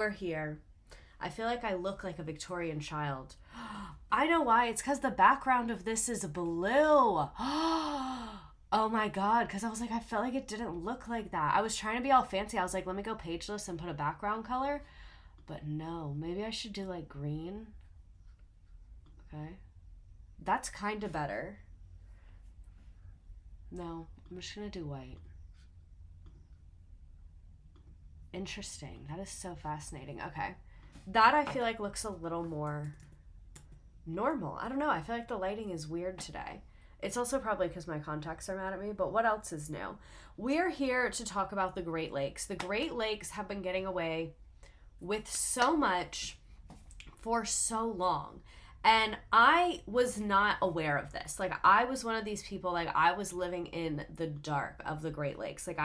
We're here. I feel like I look like a Victorian child. I know why. It's because the background of this is blue. Oh my god. Because I was like, I felt like it didn't look like that. I was trying to be all fancy. I was like, let me go pageless and put a background color. But no, maybe I should do like green. Okay. That's kind of better. No, I'm just going to do white. Interesting. That is so fascinating. Okay. That I feel like looks a little more normal. I don't know. I feel like the lighting is weird today. It's also probably because my contacts are mad at me, but what else is new? We're here to talk about the Great Lakes. The Great Lakes have been getting away with so much for so long. And I was not aware of this. Like, I was one of these people, like, I was living in the dark of the Great Lakes. Like,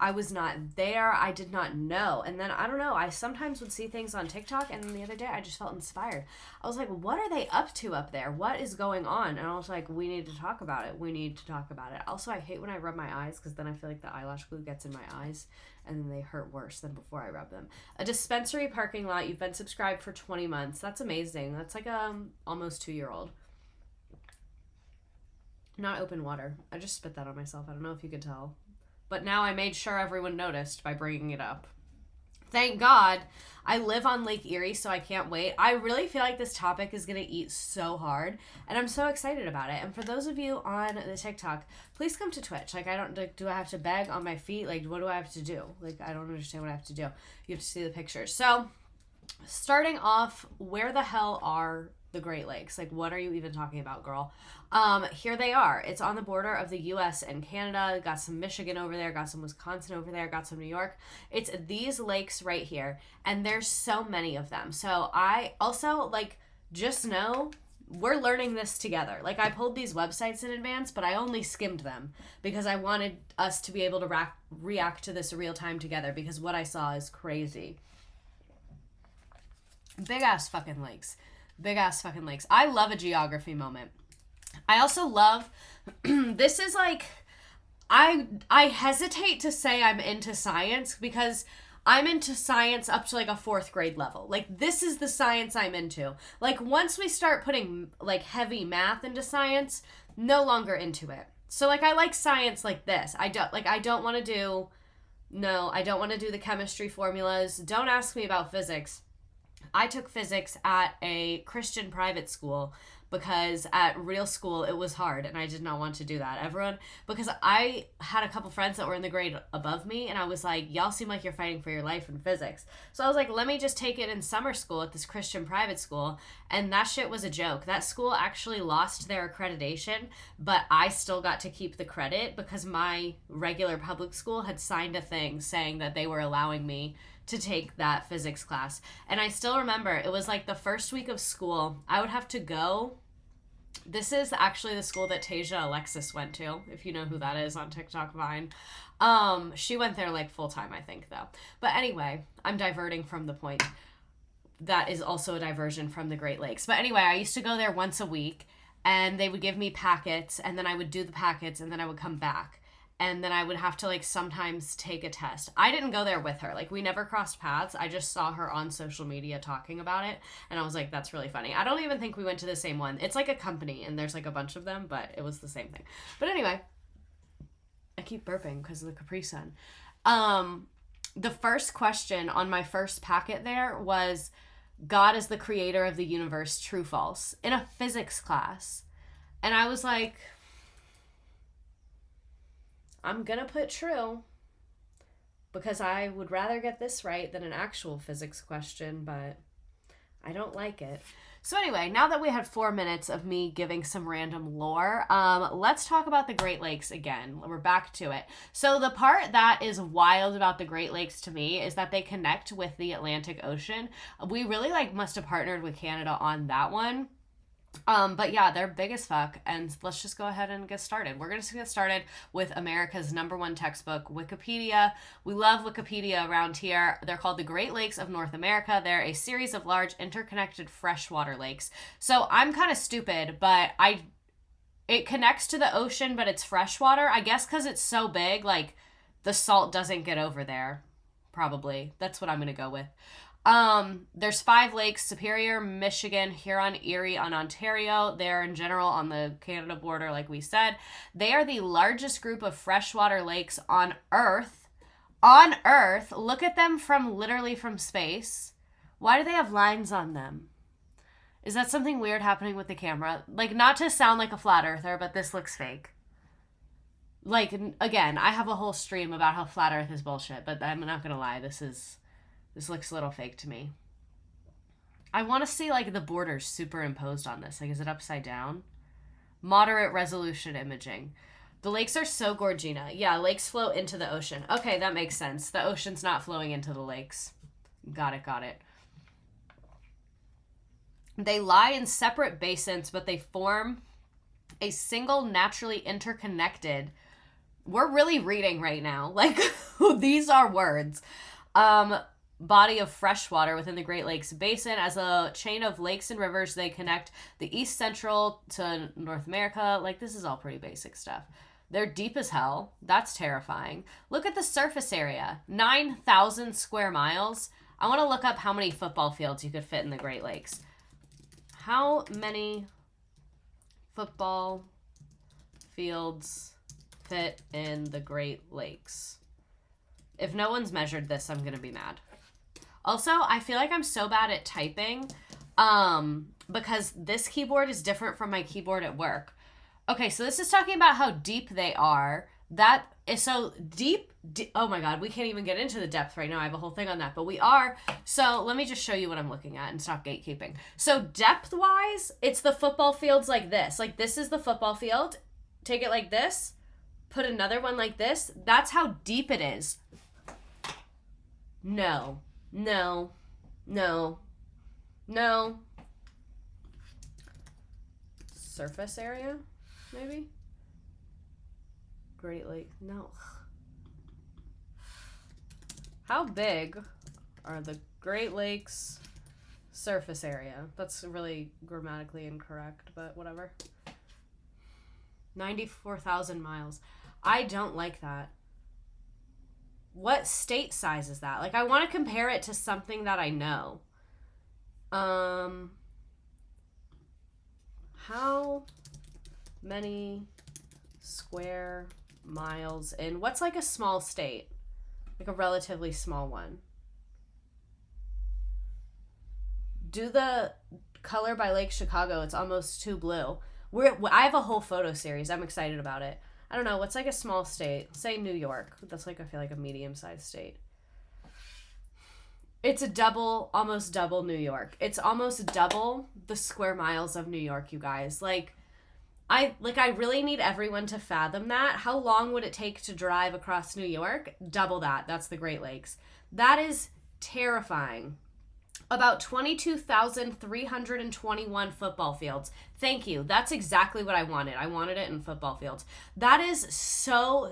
I was not there. I did not know. And then, I don't know, I sometimes would see things on TikTok, and then the other day I just felt inspired. I was like, what are they up to up there? What is going on? And I was like, we need to talk about it. We need to talk about it. Also, I hate when I rub my eyes because then I feel like the eyelash glue gets in my eyes and then they hurt worse than before I rub them. A dispensary parking lot. You've been subscribed for 20 months. That's amazing. That's like almost 2-year-old. Not open water. I just spit that on myself. I don't know if you could tell. But now I made sure everyone noticed by bringing it up. Thank God. I live on Lake Erie, so I can't wait. I really feel like this topic is going to eat so hard, and I'm so excited about it. And for those of you on the TikTok, please come to Twitch. Like, do I have to beg on my feet? Like, what do I have to do? Like, I don't understand what I have to do. You have to see the pictures. So, starting off, where the hell are the Great Lakes? Like, what are you even talking about, girl? Here they are. It's on the border of the US and Canada. Got some Michigan over there, got some Wisconsin over there, got some New York. It's these lakes right here, and there's so many of them. So I also, like, just know we're learning this together. Like, I pulled these websites in advance, but I only skimmed them because I wanted us to be able to react to this real time together, because what I saw is crazy. Big ass fucking lakes. Big ass fucking lakes. I love a geography moment. I also love this is like I hesitate to say I'm into science because I'm into science up to like a 4th grade level. Like, this is the science I'm into. Like, once we start putting like heavy math into science, no longer into it. So like, I like science like this. I don't want to do the chemistry formulas. Don't ask me about physics. I took physics at a Christian private school because at real school it was hard and I did not want to do that. Because I had a couple friends that were in the grade above me, and I was like, y'all seem like you're fighting for your life in physics. So I was like, let me just take it in summer school at this Christian private school, and that shit was a joke. That school actually lost their accreditation, but I still got to keep the credit because my regular public school had signed a thing saying that they were allowing me to take that physics class. And I still remember it was like the first week of school. I would have to go. This is actually the school that Tasia Alexis went to, if you know who that is on TikTok Vine. She went there like full time, I think, though. But anyway, I'm diverting from the point. That is also a diversion from the Great Lakes. But anyway, I used to go there once a week, and they would give me packets, and then I would do the packets, and then I would come back. And then I would have to like sometimes take a test. I didn't go there with her. Like, we never crossed paths. I just saw her on social media talking about it, and I was like, that's really funny. I don't even think we went to the same one. It's like a company and there's like a bunch of them, but it was the same thing. But anyway, I keep burping because of the Capri Sun. The first question on my first packet there was, God is the creator of the universe, true, false, in a physics class. And I was like, I'm gonna put true because I would rather get this right than an actual physics question, but I don't like it. So anyway, now that we had 4 minutes of me giving some random lore, let's talk about the Great Lakes again. We're back to it. So the part that is wild about the Great Lakes to me is that they connect with the Atlantic Ocean. We really must have partnered with Canada on that one. But yeah, they're big as fuck, and let's just go ahead and get started. We're going to get started with America's #1 textbook, Wikipedia. We love Wikipedia around here. They're called the Great Lakes of North America. They're a series of large interconnected freshwater lakes. So I'm kind of stupid, but it connects to the ocean, but it's freshwater. I guess because it's so big, like, the salt doesn't get over there. Probably. That's what I'm going to go with. There's 5 lakes: Superior, Michigan, Huron, Erie, and Ontario. They're in general on the Canada border, like we said. They are the largest group of freshwater lakes on Earth. On Earth. Look at them literally from space. Why do they have lines on them? Is that something weird happening with the camera? Like, not to sound like a flat earther, but this looks fake. Like, again, I have a whole stream about how flat earth is bullshit, but I'm not gonna lie, this looks a little fake to me. I want to see, like, the borders superimposed on this. Like, is it upside down? Moderate resolution imaging. The lakes are so Gorgina. Yeah, lakes flow into the ocean. Okay, that makes sense. The ocean's not flowing into the lakes. Got it. They lie in separate basins, but they form a single naturally interconnected... We're really reading right now. Like, these are words. Body of fresh water within the Great Lakes Basin. As a chain of lakes and rivers, they connect the East Central to North America. Like, this is all pretty basic stuff. They're deep as hell. That's terrifying. Look at the surface area. 9,000 square miles. I want to look up how many football fields you could fit in the Great Lakes. How many football fields fit in the Great Lakes? If no one's measured this, I'm going to be mad. Also, I feel like I'm so bad at typing because this keyboard is different from my keyboard at work. Okay, so this is talking about how deep they are. That is so deep. Oh my God, we can't even get into the depth right now. I have a whole thing on that, but we are. So let me just show you what I'm looking at and stop gatekeeping. So depth-wise, it's the football fields like this. Like, this is the football field. Take it like this. Put another one like this. That's how deep it is. No. Surface area, maybe? Great Lake. No. How big are the Great Lakes surface area? That's really grammatically incorrect, but whatever. 94,000 miles. I don't like that. What state size is that? Like, I want to compare it to something that I know. How many square miles in... What's like a small state? Like a relatively small one. Do the color by Lake Chicago. It's almost too blue. I have a whole photo series. I'm excited about it. I don't know. What's like a small state? Say New York. That's like, I feel like a medium-sized state. It's almost double New York. It's almost double the square miles of New York, you guys. I really need everyone to fathom that. How long would it take to drive across New York? Double that. That's the Great Lakes. That is terrifying. About 22,321 football fields. Thank you. That's exactly what I wanted. I wanted it in football fields. That is so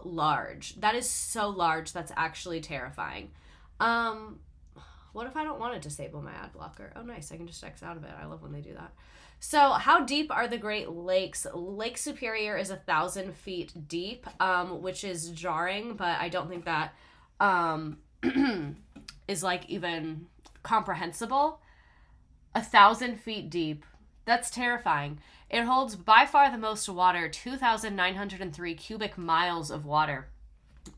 large. That is so large. That's actually terrifying. What if I don't want to disable my ad blocker? Oh, nice. I can just X out of it. I love when they do that. So how deep are the Great Lakes? Lake Superior is 1,000 feet deep, which is jarring, but I don't think that is like even comprehensible. 1,000 feet deep. That's terrifying. It holds by far the most water, 2,903 cubic miles of water.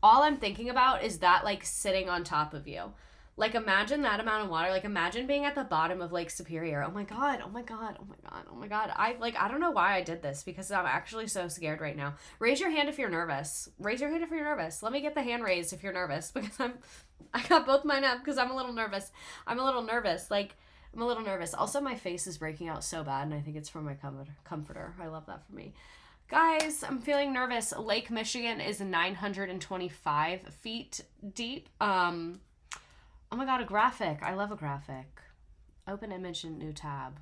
All I'm thinking about is that, like, sitting on top of you. Like, imagine that amount of water. Like, imagine being at the bottom of Lake Superior. Oh my God. I don't know why I did this, because I'm actually so scared right now. Raise your hand if you're nervous. Raise your hand if you're nervous. Let me get the hand raised if you're nervous, because I got both mine up because I'm a little nervous. I'm a little nervous. Also, my face is breaking out so bad, and I think it's from my comforter. I love that for me. Guys, I'm feeling nervous. Lake Michigan is 925 feet deep. Oh my God, a graphic. I love a graphic. Open image in new tab.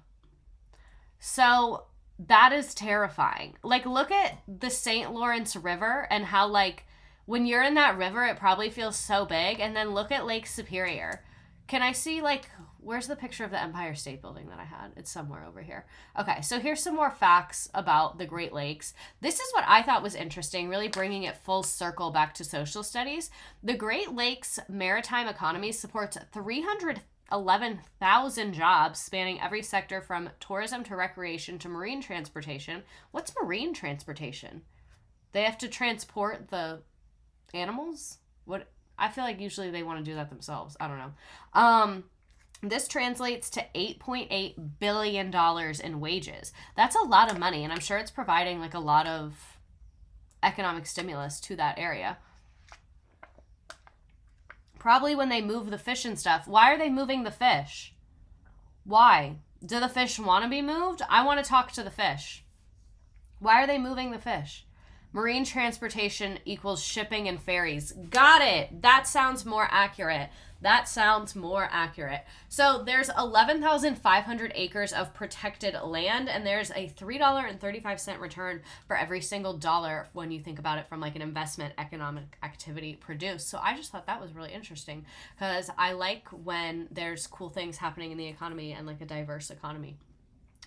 So that is terrifying. Like, look at the St. Lawrence River and how, like, when you're in that river, it probably feels so big. And then look at Lake Superior. Can I see, like, Where's the picture of the Empire State Building that I had? It's somewhere over here. Okay, so here's some more facts about the Great Lakes. This is what I thought was interesting, really bringing it full circle back to social studies. The Great Lakes maritime economy supports 311,000 jobs spanning every sector from tourism to recreation to marine transportation. What's marine transportation? They have to transport the animals? What? I feel like usually they want to do that themselves. I don't know. This translates to $8.8 billion in wages. That's a lot of money, and I'm sure it's providing like a lot of economic stimulus to that area. Probably when they move the fish and stuff. Why are they moving the fish? Why? Do the fish want to be moved? I want to talk to the fish. Why are they moving the fish? Marine transportation equals shipping and ferries. Got it. That sounds more accurate. So there's 11,500 acres of protected land, and there's a $3.35 return for every single dollar when you think about it from like an investment economic activity produced. So I just thought that was really interesting because I like when there's cool things happening in the economy and like a diverse economy.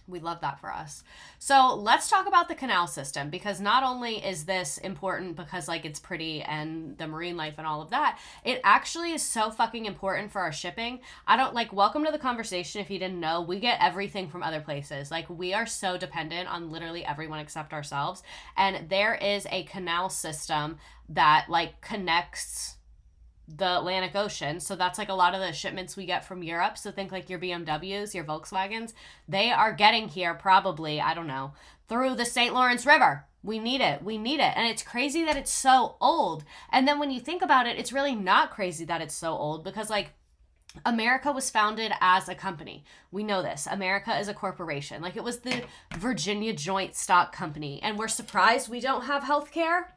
We love that for us. So let's talk about the canal system, because not only is this important because like it's pretty and the marine life and all of that, it actually is so fucking important for our shipping. Welcome to the conversation. If you didn't know, we get everything from other places. Like we are so dependent on literally everyone except ourselves. And there is a canal system that like connects the Atlantic Ocean. So that's like a lot of the shipments we get from Europe. So think like your BMWs, your Volkswagens, they are getting here probably, I don't know, through the St. Lawrence River. We need it. And it's crazy that it's so old. And then when you think about it, it's really not crazy that it's so old because like America was founded as a company. We know this. America is a corporation. Like it was the Virginia Joint Stock Company. And we're surprised we don't have health care.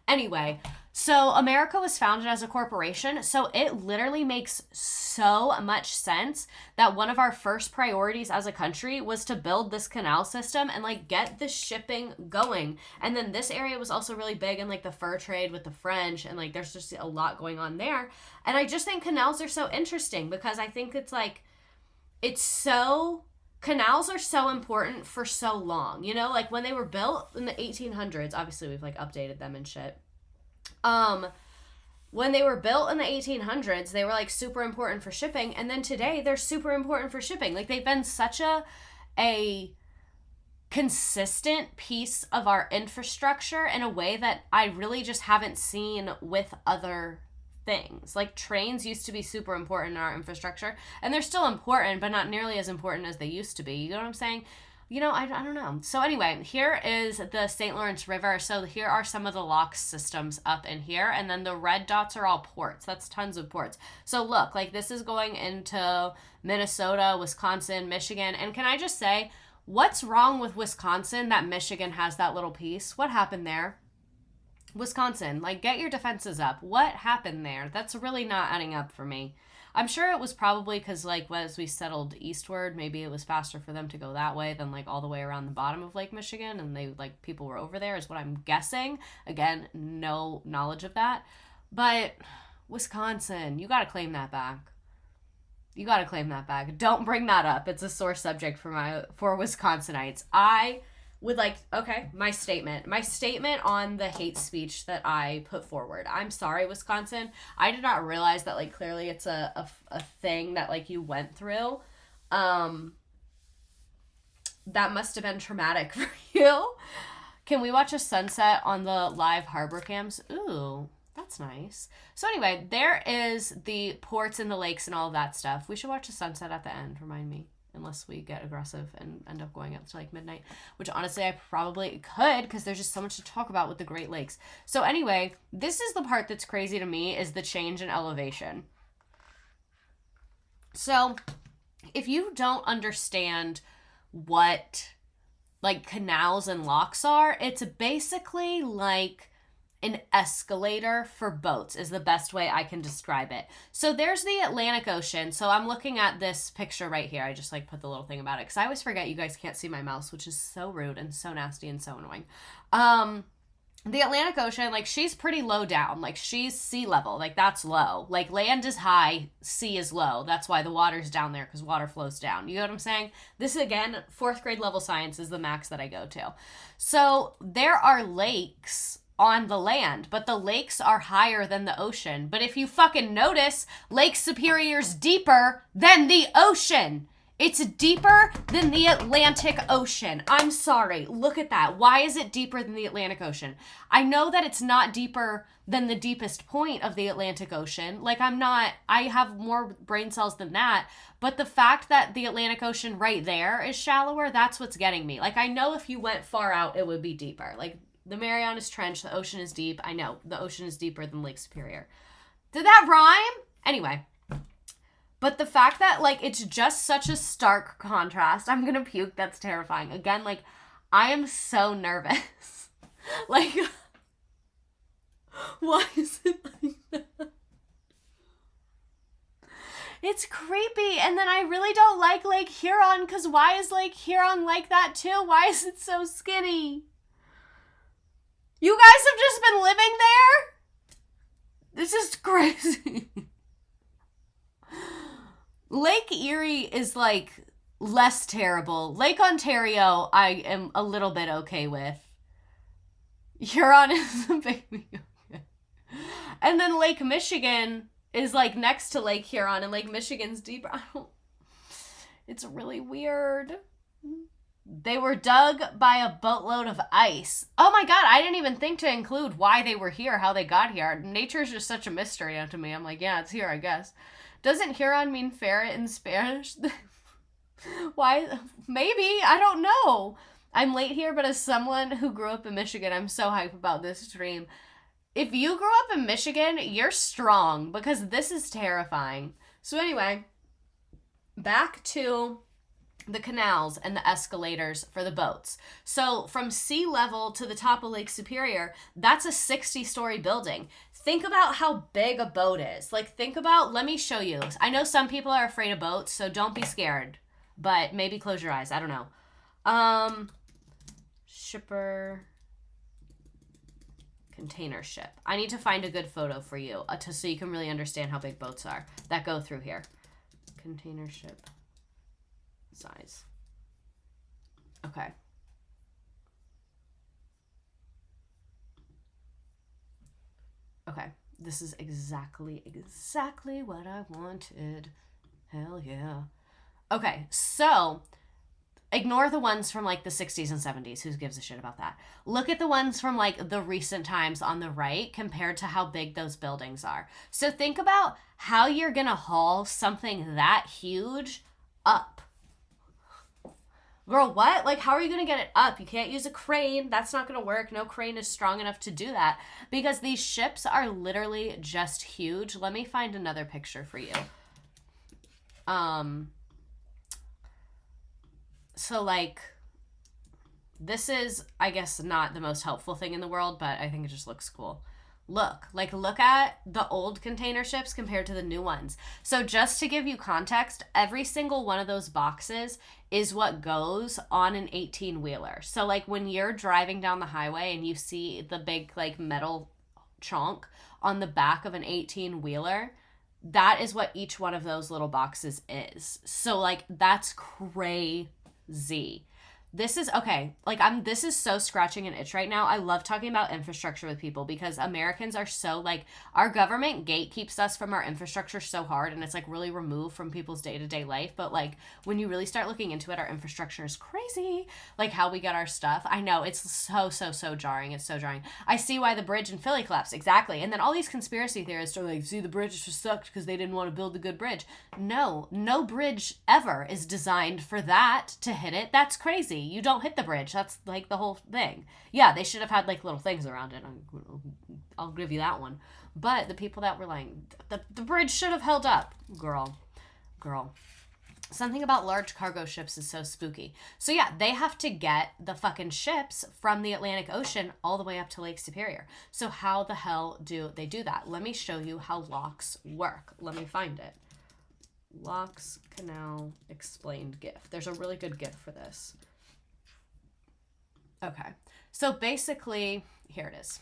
Anyway, so America was founded as a corporation, so it literally makes so much sense that one of our first priorities as a country was to build this canal system and like get the shipping going. And then this area was also really big in like the fur trade with the French, and like there's just a lot going on there. And I just think canals are so interesting because I think canals are so important for so long, you know, like when they were built in the 1800s, obviously we've like updated them and shit. When they were built in the 1800s, they were like super important for shipping. And then today they're super important for shipping. Like they've been such a consistent piece of our infrastructure in a way that I really just haven't seen with other things. Like trains used to be super important in our infrastructure, and they're still important, but not nearly as important as they used to be. You know what I'm saying? You know, I don't know. So anyway, here is the St. Lawrence River. So here are some of the lock systems up in here, and then the red dots are all ports. That's tons of ports. So look, like this is going into Minnesota, Wisconsin, Michigan. And can I just say, what's wrong with Wisconsin that Michigan has that little piece? What happened there? Wisconsin, like get your defenses up. What happened there? That's really not adding up for me. I'm sure it was probably because like as we settled eastward, maybe it was faster for them to go that way than like all the way around the bottom of Lake Michigan, and they like people were over there is what I'm guessing. Again, no knowledge of that. But Wisconsin, you got to claim that back. Don't bring that up. It's a sore subject for Wisconsinites. I would like, okay, my statement on the hate speech that I put forward. I'm sorry, Wisconsin. I did not realize that, like, clearly it's a thing that, like, you went through. That must have been traumatic for you. Can we watch a sunset on the live harbor cams? Ooh, that's nice. So anyway, there is the ports and the lakes and all of that stuff. We should watch a sunset at the end, remind me. Unless we get aggressive and end up going up to like midnight, which honestly I probably could because there's just so much to talk about with the Great Lakes. So anyway, this is the part that's crazy to me, is the change in elevation. So if you don't understand what like canals and locks are, it's basically like an escalator for boats is the best way I can describe it. So there's the Atlantic Ocean. So I'm looking at this picture right here. I just like put the little thing about it because I always forget you guys can't see my mouse, which is so rude and so nasty and so annoying. the Atlantic Ocean, like, she's pretty low down. Like, she's sea level. Like, that's low. Like, land is high, sea is low. That's why the water's down there, because water flows down. You know what I'm saying? This, again, 4th grade level science is the max that I go to. So, there are lakes on the land, but the lakes are higher than the ocean. But if you fucking notice, Lake Superior's deeper than the ocean. It's deeper than the Atlantic Ocean. I'm sorry. Look at that. Why is it deeper than the Atlantic Ocean? I know that it's not deeper than the deepest point of the Atlantic Ocean. Like, I have more brain cells than that. But the fact that the Atlantic Ocean right there is shallower, that's what's getting me. Like, I know if you went far out, it would be deeper. Like, the Marianas Trench, the ocean is deep. I know, the ocean is deeper than Lake Superior. Did that rhyme? Anyway. But the fact that, like, it's just such a stark contrast. I'm gonna puke. That's terrifying. Again, like, I am so nervous. Like, why is it like that? It's creepy. And then I really don't like Lake Huron, because why is Lake Huron like that too? Why is it so skinny? You guys have just been living there? This is crazy. Lake Erie is, like, less terrible. Lake Ontario, I am a little bit okay with. Huron is a baby. Okay. And then Lake Michigan is, like, next to Lake Huron, and Lake Michigan's deeper. It's really weird. They were dug by a boatload of ice. Oh my god, I didn't even think to include why they were here, how they got here. Nature's just such a mystery to me. I'm like, yeah, it's here, I guess. Doesn't Huron mean ferret in Spanish? Why? Maybe. I don't know. I'm late here, but as someone who grew up in Michigan, I'm so hyped about this stream. If you grew up in Michigan, you're strong, because this is terrifying. So anyway, back to the canals and the escalators for the boats. So from sea level to the top of Lake Superior, that's a 60-story building. Think about how big a boat is. Like, think about, let me show you. I know some people are afraid of boats, so don't be scared. But maybe close your eyes. I don't know. Shipper. Container ship. I need to find a good photo for you so you can really understand how big boats are that go through here. Container ship. Size. Okay. Okay. This is exactly what I wanted. Hell yeah. Okay, so ignore the ones from like the 60s and 70s. Who gives a shit about that? Look at the ones from like the recent times on the right compared to how big those buildings are. So think about how you're gonna haul something that huge up. Girl, what? Like, how are you going to get it up? You can't use a crane. That's not going to work. No crane is strong enough to do that because these ships are literally just huge. Let me find another picture for you. So, like, this is, I guess, not the most helpful thing in the world, but I think it just looks cool. Look at the old container ships compared to the new ones. So just to give you context, every single one of those boxes is what goes on an 18-wheeler. So like when you're driving down the highway and you see the big like metal chunk on the back of an 18-wheeler, that is what each one of those little boxes is. So like that's crazy. This is, okay, like this is so scratching an itch right now. I love talking about infrastructure with people because Americans are so like, our government gatekeeps us from our infrastructure so hard and it's like really removed from people's day-to-day life. But like when you really start looking into it, our infrastructure is crazy. Like how we get our stuff. I know it's so jarring. It's so jarring. I see why the bridge in Philly collapsed. Exactly. And then all these conspiracy theorists are like, see, the bridge just sucked because they didn't want to build a good bridge. No bridge ever is designed for that to hit it. That's crazy. You don't hit the bridge. That's like the whole thing. Yeah, they should have had like little things around it. I'll give you that one. But the people that were like, the bridge should have held up. Girl. Something about large cargo ships is so spooky. So yeah, they have to get the fucking ships from the Atlantic Ocean all the way up to Lake Superior. So how the hell do they do that? Let me show you how locks work. Let me find it. Locks Canal explained GIF. There's a really good GIF for this. Okay, So basically, here it is.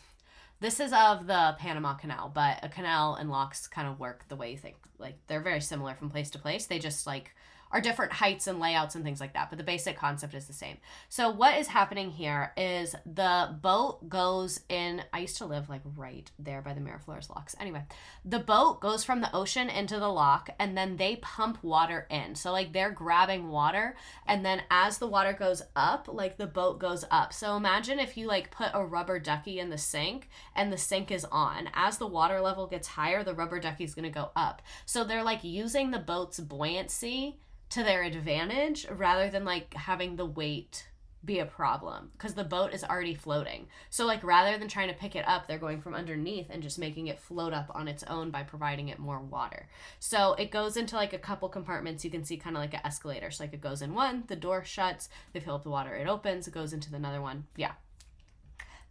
This is of the Panama Canal, but a canal and locks kind of work the way you think. Like, they're very similar from place to place. They just, like, are different heights and layouts and things like that, but the basic concept is the same. So what is happening here is the boat goes in, I used to live like right there by the Miraflores locks. Anyway, the boat goes from the ocean into the lock, and then they pump water in. So like they're grabbing water, and then as the water goes up, like the boat goes up. So imagine if you like put a rubber ducky in the sink and the sink is on. As the water level gets higher, the rubber ducky is going to go up. So they're like using the boat's buoyancy to their advantage rather than like having the weight be a problem, because the boat is already floating. So like rather than trying to pick it up, they're going from underneath and just making it float up on its own by providing it more water. So it goes into like a couple compartments. You can see kind of like an escalator. So like it goes in one, the door shuts, they fill up the water, it opens, it goes into another one. Yeah.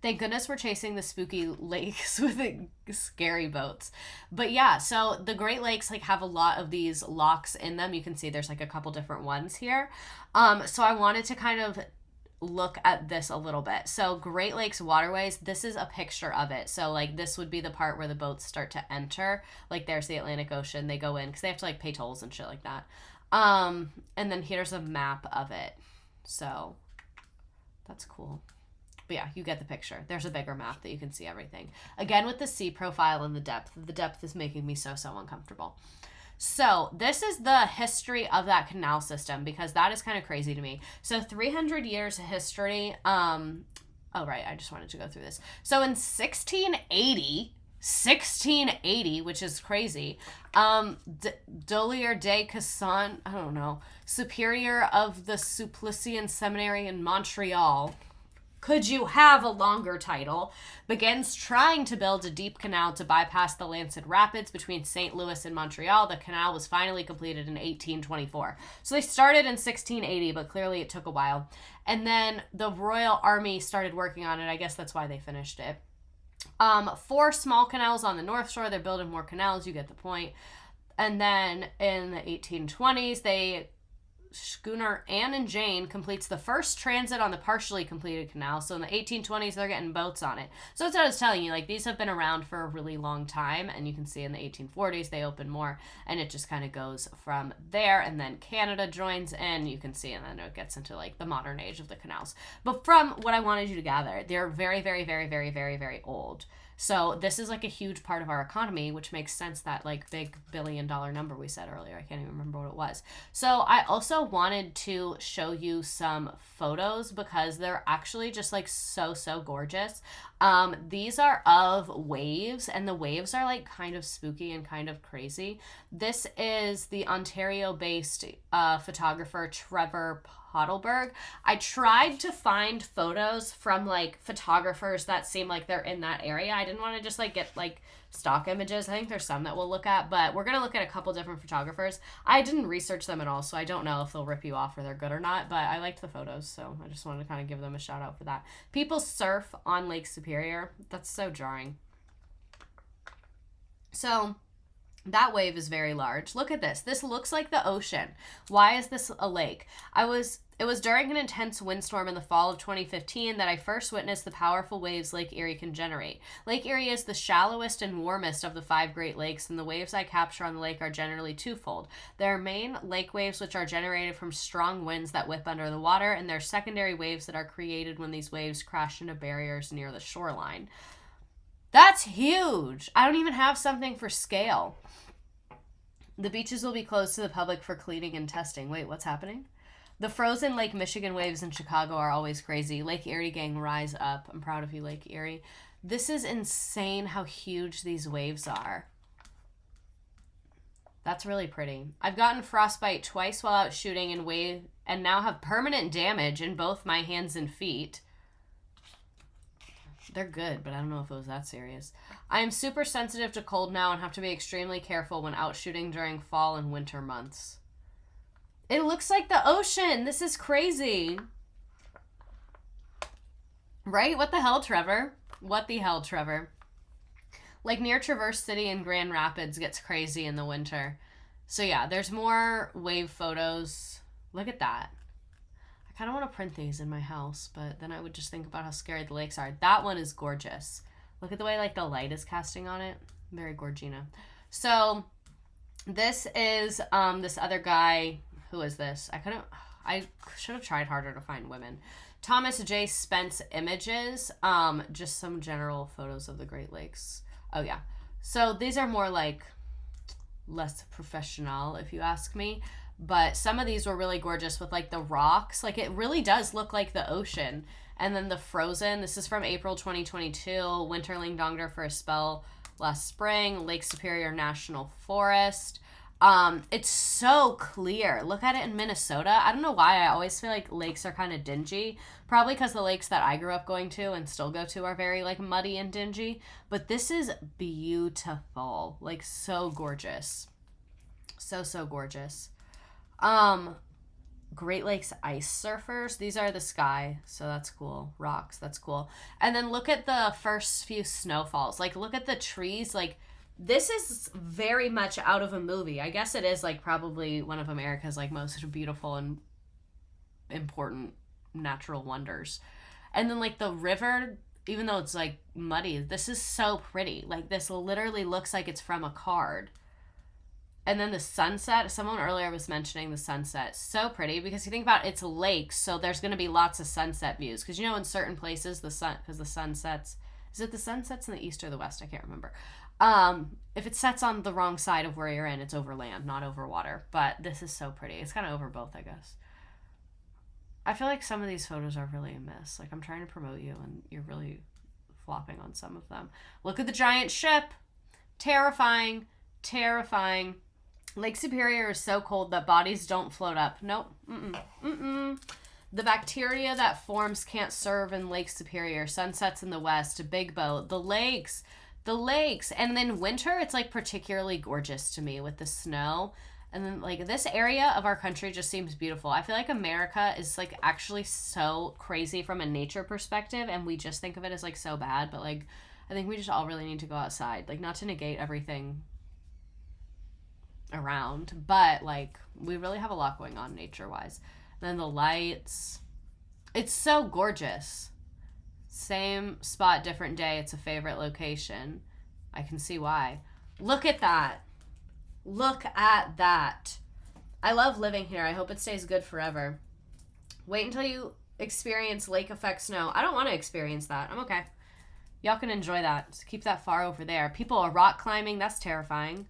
Thank goodness we're chasing the spooky lakes with the scary boats. But yeah, so the Great Lakes like have a lot of these locks in them. You can see there's like a couple different ones here. So I wanted to kind of look at this a little bit. So Great Lakes waterways, this is a picture of it. So like this would be the part where the boats start to enter. Like there's the Atlantic Ocean. They go in because they have to like pay tolls and shit like that. And then here's a map of it. So that's cool. But yeah, you get the picture. There's a bigger map that you can see everything. Again, with the sea profile and the depth is making me so uncomfortable. So this is the history of that canal system, because that is kind of crazy to me. So 300 years of history. Oh, right. I just wanted to go through this. So in 1680, which is crazy, Dolier de Casson, I don't know, superior of the Sulpician Seminary in Montreal, could you have a longer title, begins trying to build a deep canal to bypass the Lancet Rapids between St. Louis and Montreal. The canal was finally completed in 1824. So they started in 1680, but clearly it took a while. And then the Royal Army started working on it. I guess that's why they finished it. 4 small canals on the North Shore. They're building more canals. You get the point. And then in the 1820s, Schooner Anne and Jane completes the first transit on the partially completed canal. So in the 1820s, they're getting boats on it. So that's what I was telling you. Like, these have been around for a really long time. And you can see in the 1840s, they open more. And it just kind of goes from there. And then Canada joins in. You can see, and then it gets into, like, the modern age of the canals. But from what I wanted you to gather, they're very, very, very, very, very, very old. So this is like a huge part of our economy, which makes sense, that like big $1 billion number we said earlier. I can't even remember what it was. So I also wanted to show you some photos because they're actually just like so gorgeous. These are of waves, and the waves are like kind of spooky and kind of crazy. This is the Ontario-based photographer Trevor Pottleberg. I tried to find photos from like photographers that seem like they're in that area. I didn't want to just like get like stock images. I think there's some that we'll look at, but we're going to look at a couple different photographers. I didn't research them at all, so I don't know if they'll rip you off or they're good or not, but I liked the photos, so I just wanted to kind of give them a shout out for that. People surf on Lake Superior. That's so jarring. So that wave is very large. Look at this. This looks like the ocean. Why is this a lake? It was during an intense windstorm in the fall of 2015 that I first witnessed the powerful waves Lake Erie can generate. Lake Erie is the shallowest and warmest of the 5 Great Lakes, and the waves I capture on the lake are generally twofold. There are main lake waves, which are generated from strong winds that whip under the water, and there are secondary waves that are created when these waves crash into barriers near the shoreline. That's huge! I don't even have something for scale. The beaches will be closed to the public for cleaning and testing. Wait, what's happening? The frozen Lake Michigan waves in Chicago are always crazy. Lake Erie gang, rise up. I'm proud of you, Lake Erie. This is insane how huge these waves are. That's really pretty. I've gotten frostbite twice while out shooting and now have permanent damage in both my hands and feet. They're good, but I don't know if it was that serious. I am super sensitive to cold now and have to be extremely careful when out shooting during fall and winter months. It looks like the ocean. This is crazy. Right? What the hell, Trevor? What the hell, Trevor? Like near Traverse City in Grand Rapids gets crazy in the winter. So yeah, there's more wave photos. Look at that. I kind of want to print these in my house, but then I would just think about how scary the lakes are. That one is gorgeous. Look at the way like the light is casting on it. Very Gorgina. So this is this other guy. Who is this? I should have tried harder to find women. Thomas J. Spence Images. Just some general photos of the Great Lakes. Oh yeah. So these are more like less professional, if you ask me. But some of these were really gorgeous with like the rocks. Like it really does look like the ocean. And then the frozen. This is from April 2022. Winterling Dongder for a spell last spring. Lake Superior National Forest. It's so clear. Look at it in Minnesota. I don't know why. I always feel like lakes are kind of dingy. Probably because the lakes that I grew up going to and still go to are very like muddy and dingy. But this is beautiful. Like so gorgeous. So gorgeous. Great Lakes ice surfers. These are the sky, so that's cool. Rocks, that's cool. And then look at the first few snowfalls. Like look at the trees. Like this is very much out of a movie. I guess it is like probably one of America's like most beautiful and important natural wonders. And then like the river, even though it's like muddy, this is so pretty. Like this literally looks like it's from a card. And then the sunset, someone earlier was mentioning the sunset. So pretty because you think about it's lakes, so there's going to be lots of sunset views. Because you know in certain places, because the sun sets, is it the sun sets in the east or the west? I can't remember. If it sets on the wrong side of where you're in, it's over land, not over water. But this is so pretty. It's kind of over both, I guess. I feel like some of these photos are really a miss. Like I'm trying to promote you and you're really flopping on some of them. Look at the giant ship. Terrifying. Terrifying. Lake Superior is so cold that bodies don't float up. Nope. The bacteria that forms can't serve in Lake Superior. Sunsets in the west. Big Boat. The lakes. And then winter, it's like particularly gorgeous to me with the snow. And then like this area of our country just seems beautiful. I feel like America is like actually so crazy from a nature perspective. And we just think of it as like so bad. But like I think we just all really need to go outside. Like not to negate everything around, but like we really have a lot going on nature wise. And then the lights, it's so gorgeous. Same spot, different day. It's a favorite location. I can see why. Look at that. I love living here. I hope it stays good forever. Wait until you experience lake effect snow. I don't want to experience that. I'm okay. Y'all can enjoy that. Just keep that far over there. People are rock climbing. That's terrifying.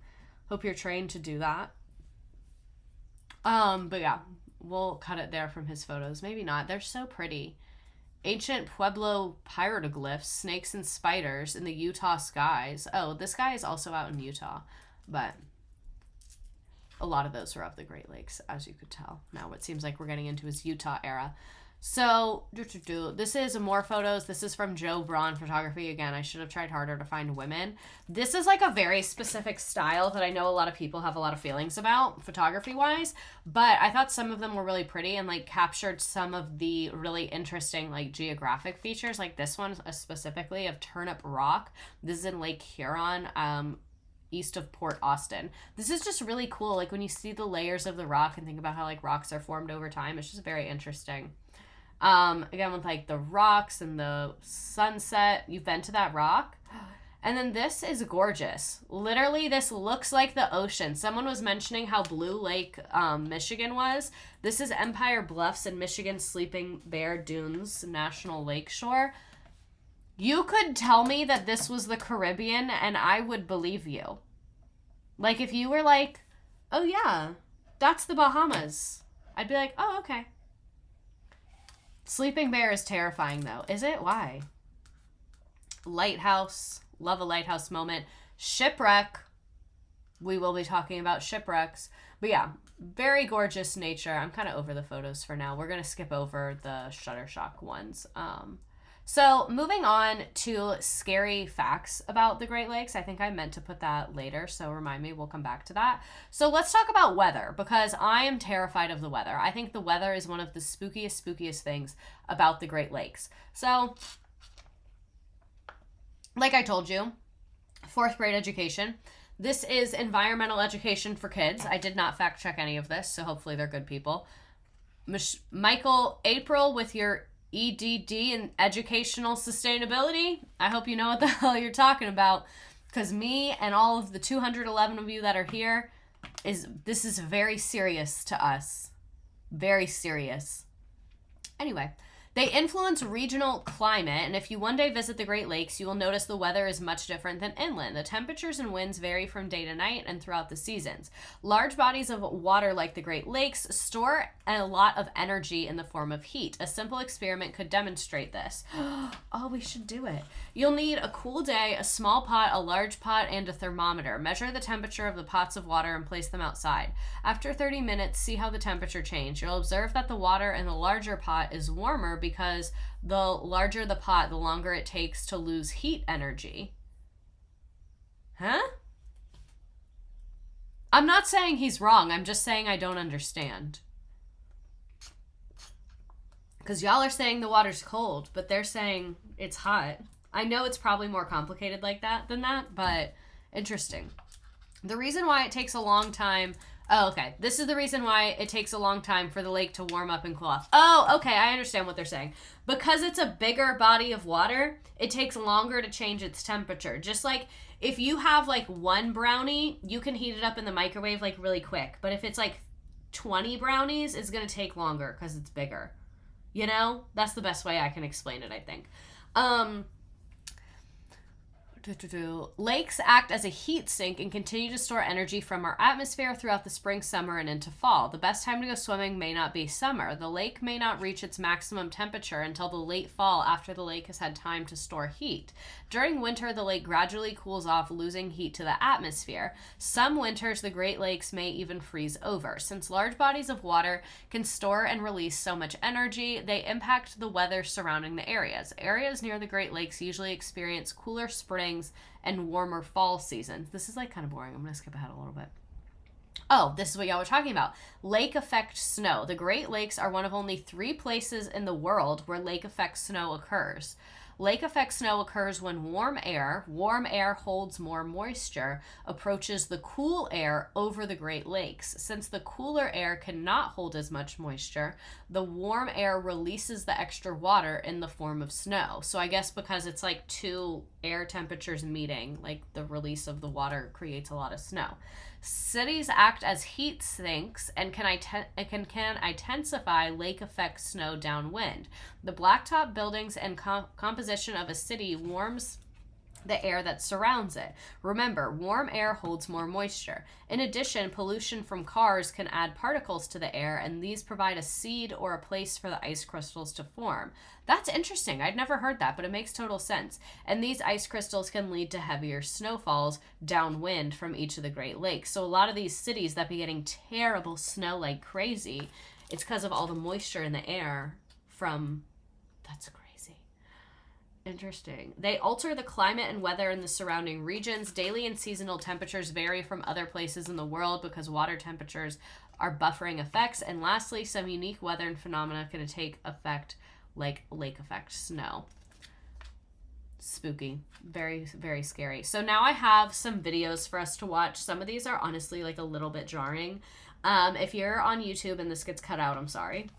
Hope you're trained to do that. But yeah, we'll cut it there from his photos. Maybe not. They're so pretty. Ancient Pueblo pyroglyphs, snakes and spiders in the Utah skies. Oh, this guy is also out in Utah. But a lot of those are of the Great Lakes, as you could tell. Now it seems like we're getting into his Utah era. So, this is more photos. This is from Joe Braun Photography. Again, I should have tried harder to find women. This is like a very specific style that I know a lot of people have a lot of feelings about, photography-wise. But I thought some of them were really pretty and like captured some of the really interesting like geographic features. Like this one specifically of Turnip Rock. This is in Lake Huron, east of Port Austin. This is just really cool. Like when you see the layers of the rock and think about how like rocks are formed over time, it's just very interesting. Again, with like the rocks and the sunset. You've been to that rock? And then this is gorgeous. Literally, this looks like the ocean. Someone was mentioning how Blue Lake, Michigan was. This is Empire Bluffs in Michigan, Sleeping Bear Dunes National Lakeshore. You could tell me that this was the Caribbean and I would believe you. Like if you were like, oh yeah, that's the Bahamas. I'd be like, oh, okay. Sleeping Bear is terrifying, though. Is it? Why? Lighthouse. Love a lighthouse moment. Shipwreck. We will be talking about shipwrecks. But yeah, very gorgeous nature. I'm kind of over the photos for now. We're going to skip over the Shutterstock ones. So moving on to scary facts about the Great Lakes. I think I meant to put that later, so remind me, we'll come back to that. So let's talk about weather, because I am terrified of the weather. I think the weather is one of the spookiest things about the Great Lakes. So, like I told you, 4th grade education. This is environmental education for kids. I did not fact check any of this, so hopefully they're good people. Michael April with your EDD and educational sustainability. I hope you know what the hell you're talking about, because me and all of the 211 of you that are here, this is very serious to us. Very serious. Anyway, they influence regional climate, and if you one day visit the Great Lakes, you will notice the weather is much different than inland. The temperatures and winds vary from day to night and throughout the seasons. Large bodies of water like the Great Lakes store a lot of energy in the form of heat. A simple experiment could demonstrate this. Oh, we should do it. You'll need a cool day, a small pot, a large pot, and a thermometer. Measure the temperature of the pots of water and place them outside. After 30 minutes, see how the temperature changes. You'll observe that the water in the larger pot is warmer because the larger the pot, the longer it takes to lose heat energy. Huh? I'm not saying he's wrong. I'm just saying I don't understand. Because y'all are saying the water's cold, but they're saying it's hot. I know it's probably more complicated like that than that, but interesting. The reason why it takes a long time... Oh, okay. This is the reason why it takes a long time for the lake to warm up and cool off. Oh, okay. I understand what they're saying. Because it's a bigger body of water, it takes longer to change its temperature. Just like if you have like one brownie, you can heat it up in the microwave like really quick. But if it's like 20 brownies, it's going to take longer because it's bigger. You know? That's the best way I can explain it, I think. Lakes act as a heat sink and continue to store energy from our atmosphere throughout the spring, summer, and into fall. The best time to go swimming may not be summer. The lake may not reach its maximum temperature until the late fall after the lake has had time to store heat. During winter, the lake gradually cools off, losing heat to the atmosphere. Some winters, the Great Lakes may even freeze over. Since large bodies of water can store and release so much energy, they impact the weather surrounding the areas. Areas near the Great Lakes usually experience cooler springs and warmer fall seasons. This is like kind of boring. I'm going to skip ahead a little bit. Oh, this is what y'all were talking about. Lake effect snow. The Great Lakes are one of only 3 places in the world where lake effect snow occurs. Lake effect snow occurs when warm air holds more moisture, approaches the cool air over the Great Lakes. Since the cooler air cannot hold as much moisture, the warm air releases the extra water in the form of snow. So I guess because it's like 2 air temperatures meeting, like the release of the water creates a lot of snow. Cities act as heat sinks and can intensify lake effect snow downwind. The blacktop buildings and composition of a city warms the air that surrounds it. Remember, warm air holds more moisture. In addition, pollution from cars can add particles to the air, and these provide a seed or a place for the ice crystals to form. That's interesting. I'd never heard that, but it makes total sense. And these ice crystals can lead to heavier snowfalls downwind from each of the Great Lakes. So a lot of these cities that be getting terrible snow like crazy, it's because of all the moisture in the air from... That's crazy. Interesting. They alter the climate and weather in the surrounding regions. Daily and seasonal temperatures vary from other places in the world because water temperatures are buffering effects. And lastly, some unique weather and phenomena can take effect like lake effect snow. Spooky. Very, very scary. So now I have some videos for us to watch. Some of these are honestly like a little bit jarring. If you're on YouTube and this gets cut out, I'm sorry.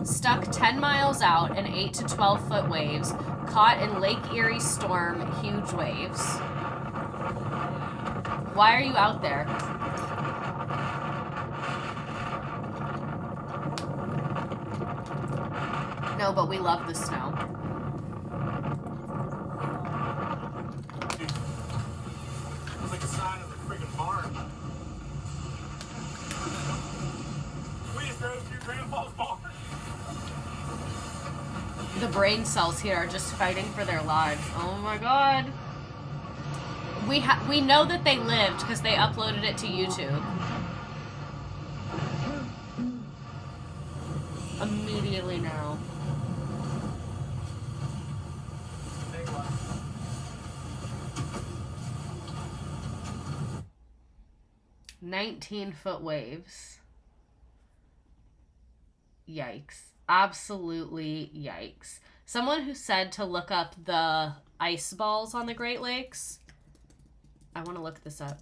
Stuck 10 miles out in 8 to 12 foot waves, caught in Lake Erie storm, huge waves. Why are you out there? No, but we love the snow. It's like a sign of the freaking barn. We just drove through Grandpa's barn. The brain cells here are just fighting for their lives. Oh my god. We know that they lived because they uploaded it to YouTube. Immediately now. 19-foot waves. Yikes. Absolutely yikes. Someone who said to look up the ice balls on the Great Lakes. I want to look this up.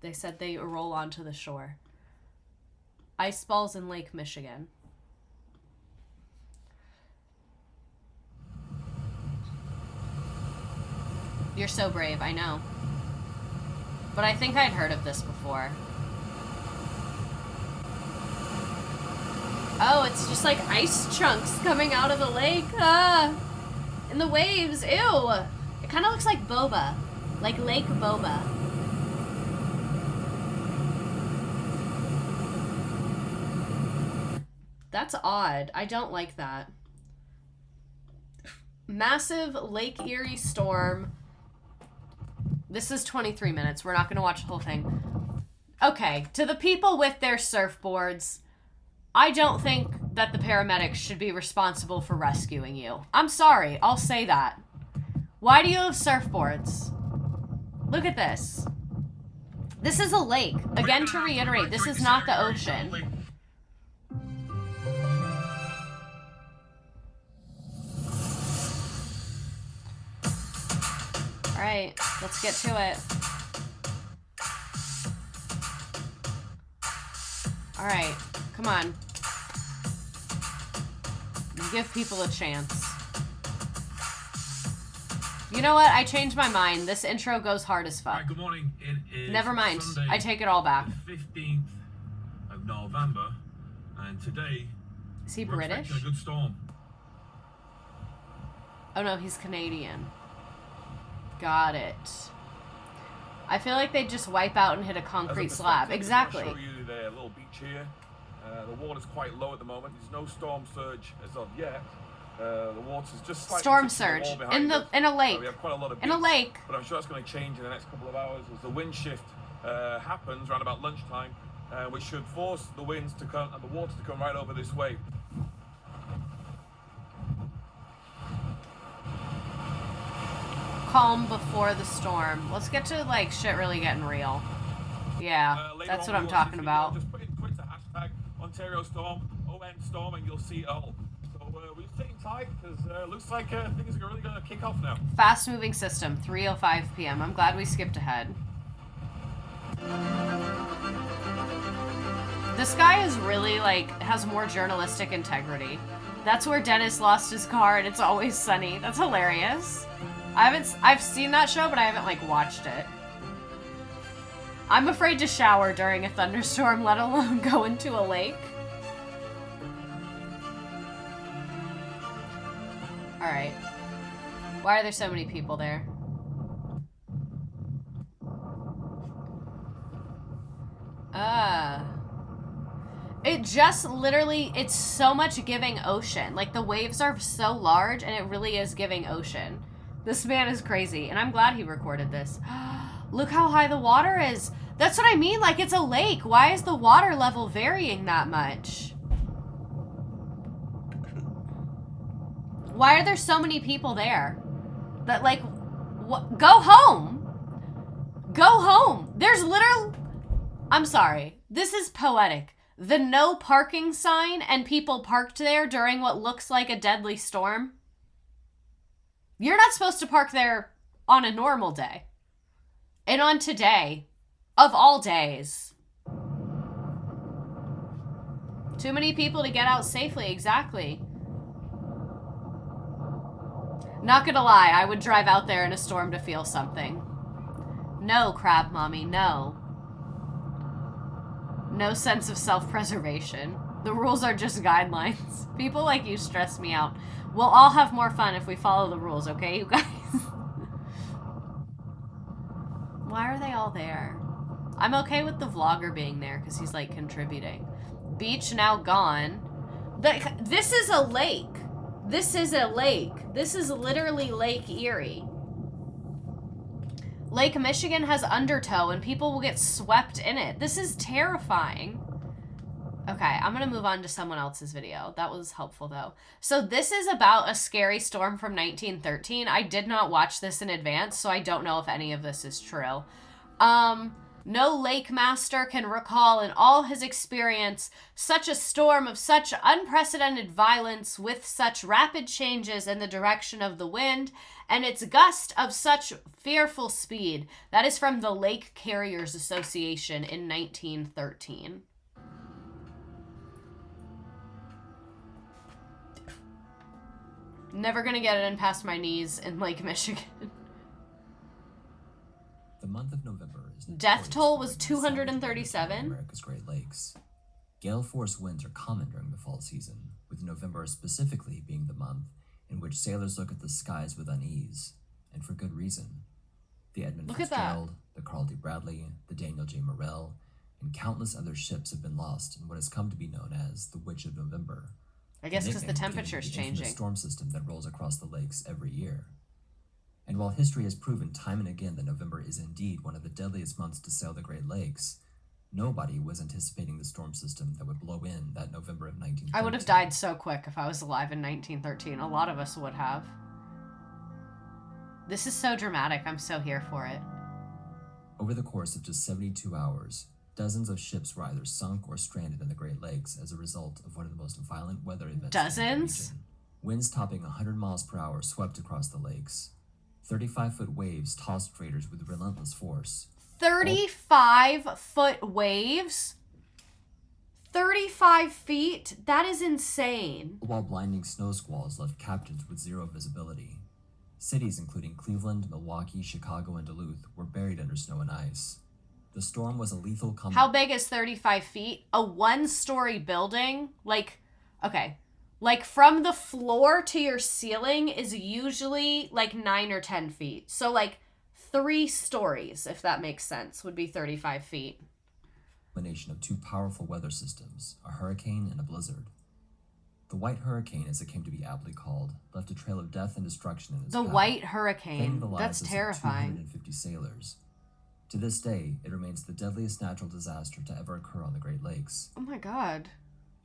They said they roll onto the shore. Ice balls in Lake Michigan. You're so brave, I know. But I think I'd heard of this before. Oh, it's just like ice chunks coming out of the lake. Ah! In the waves. Ew! It kind of looks like boba. Like Lake Boba. That's odd. I don't like that. Massive Lake Erie storm. This is 23 minutes. We're not going to watch the whole thing. Okay, to the people with their surfboards, I don't think that the paramedics should be responsible for rescuing you. I'm sorry, I'll say that. Why do you have surfboards? Look at this. This is a lake. Again, to reiterate, this is not the ocean. Alright, let's get to it. Alright, come on. Give people a chance. You know what? I changed my mind. This intro goes hard as fuck. Right, good morning. It is Never mind. Sunday, I take it all back. the 15th of November, and today Is he we're British? expecting a good storm. Oh no, he's Canadian. Got it. I feel like they just wipe out and hit a concrete slab. Exactly. I'll show you the little beach here. The water's quite low at the moment. There's no storm surge as of yet. The water's just slightly Storm touching the surge wall behind us. in a lake. We have quite a lot of In a beach, lake. but I'm sure that's going to change in the next couple of hours as the wind shift happens around about lunchtime, which should force the winds to come and the water to come right over this way. Calm before the storm. Let's get to like shit really getting real. Yeah, that's what I'm talking about. Just put in Twitter hashtag Ontario Storm, ON Storm, and you'll see it all. So we're sitting tight because looks like things are really going to kick off now. Fast moving system, 3:05 p.m. I'm glad we skipped ahead. This guy is really like has more journalistic integrity. That's where Dennis lost his car and It's Always Sunny. That's hilarious. I've seen that show, but I haven't like watched it. I'm afraid to shower during a thunderstorm, let alone go into a lake. Alright. Why are there so many people there? It just literally, it's so much giving ocean. Like, the waves are so large, and it really is giving ocean. This man is crazy, and I'm glad he recorded this. Look how high the water is. That's what I mean, like, it's a lake. Why is the water level varying that much? Why are there so many people there? That, like, go home. Go home. There's literally... I'm sorry. This is poetic. The no parking sign and people parked there during what looks like a deadly storm. You're not supposed to park there on a normal day. And on today, of all days. Too many people to get out safely, exactly. Not gonna lie, I would drive out there in a storm to feel something. No, Crab Mommy, no. No sense of self-preservation. The rules are just guidelines. People like you stress me out. We'll all have more fun if we follow the rules, okay, you guys? Why are they all there? I'm okay with the vlogger being there because he's, like, contributing. Beach now gone. This is a lake. This is a lake. This is literally Lake Erie. Lake Michigan has undertow and people will get swept in it. This is terrifying. Okay, I'm gonna move on to someone else's video. That was helpful though. So this is about a scary storm from 1913. I did not watch this in advance, so I don't know if any of this is true. No lake master can recall in all his experience such a storm of such unprecedented violence with such rapid changes in the direction of the wind and its gust of such fearful speed. That is from the Lake Carriers Association in 1913. Never gonna get it in past my knees in Lake Michigan. The month of November is Death toll was notorious for bringing savage weather to 237. America's Great Lakes. Gale force winds are common during the fall season, with November specifically being the month in which sailors look at the skies with unease, and for good reason. The Edmund Look at that. Fitzgerald, the Carl D. Bradley, the Daniel J. Morrell, and countless other ships have been lost in what has come to be known as the Witch of November. I guess because the nickname given to temperature's the infamous changing. storm system that rolls across the lakes every year. And while history has proven time and again that November is indeed one of the deadliest months to sail the Great Lakes, nobody was anticipating the storm system that would blow in that November of 1913. I would have died so quick if I was alive in 1913. A lot of us would have. This is so dramatic. I'm so here for it. Over the course of just 72 hours, dozens of ships were either sunk or stranded in the Great Lakes as a result of one of the most violent weather events in the Dozens? region. Winds topping 100 miles per hour swept across the lakes. 35-foot waves tossed freighters with relentless force. 35-foot waves? 35 feet? That is insane. While blinding snow squalls left captains with zero visibility. Cities including Cleveland, Milwaukee, Chicago, and Duluth were buried under snow and ice. The storm was a lethal How big is 35 feet? A one-story building? Like from the floor to your ceiling is usually like 9 or 10 feet. So like 3 stories, if that makes sense, would be 35 feet. combination of two powerful weather systems, a hurricane and a blizzard. The White Hurricane, as it came to be aptly called, left a trail of death and destruction in its The path, White claiming Hurricane. the lives That's of some terrifying. 250 sailors. To this day, it remains the deadliest natural disaster to ever occur on the Great Lakes. Oh my god.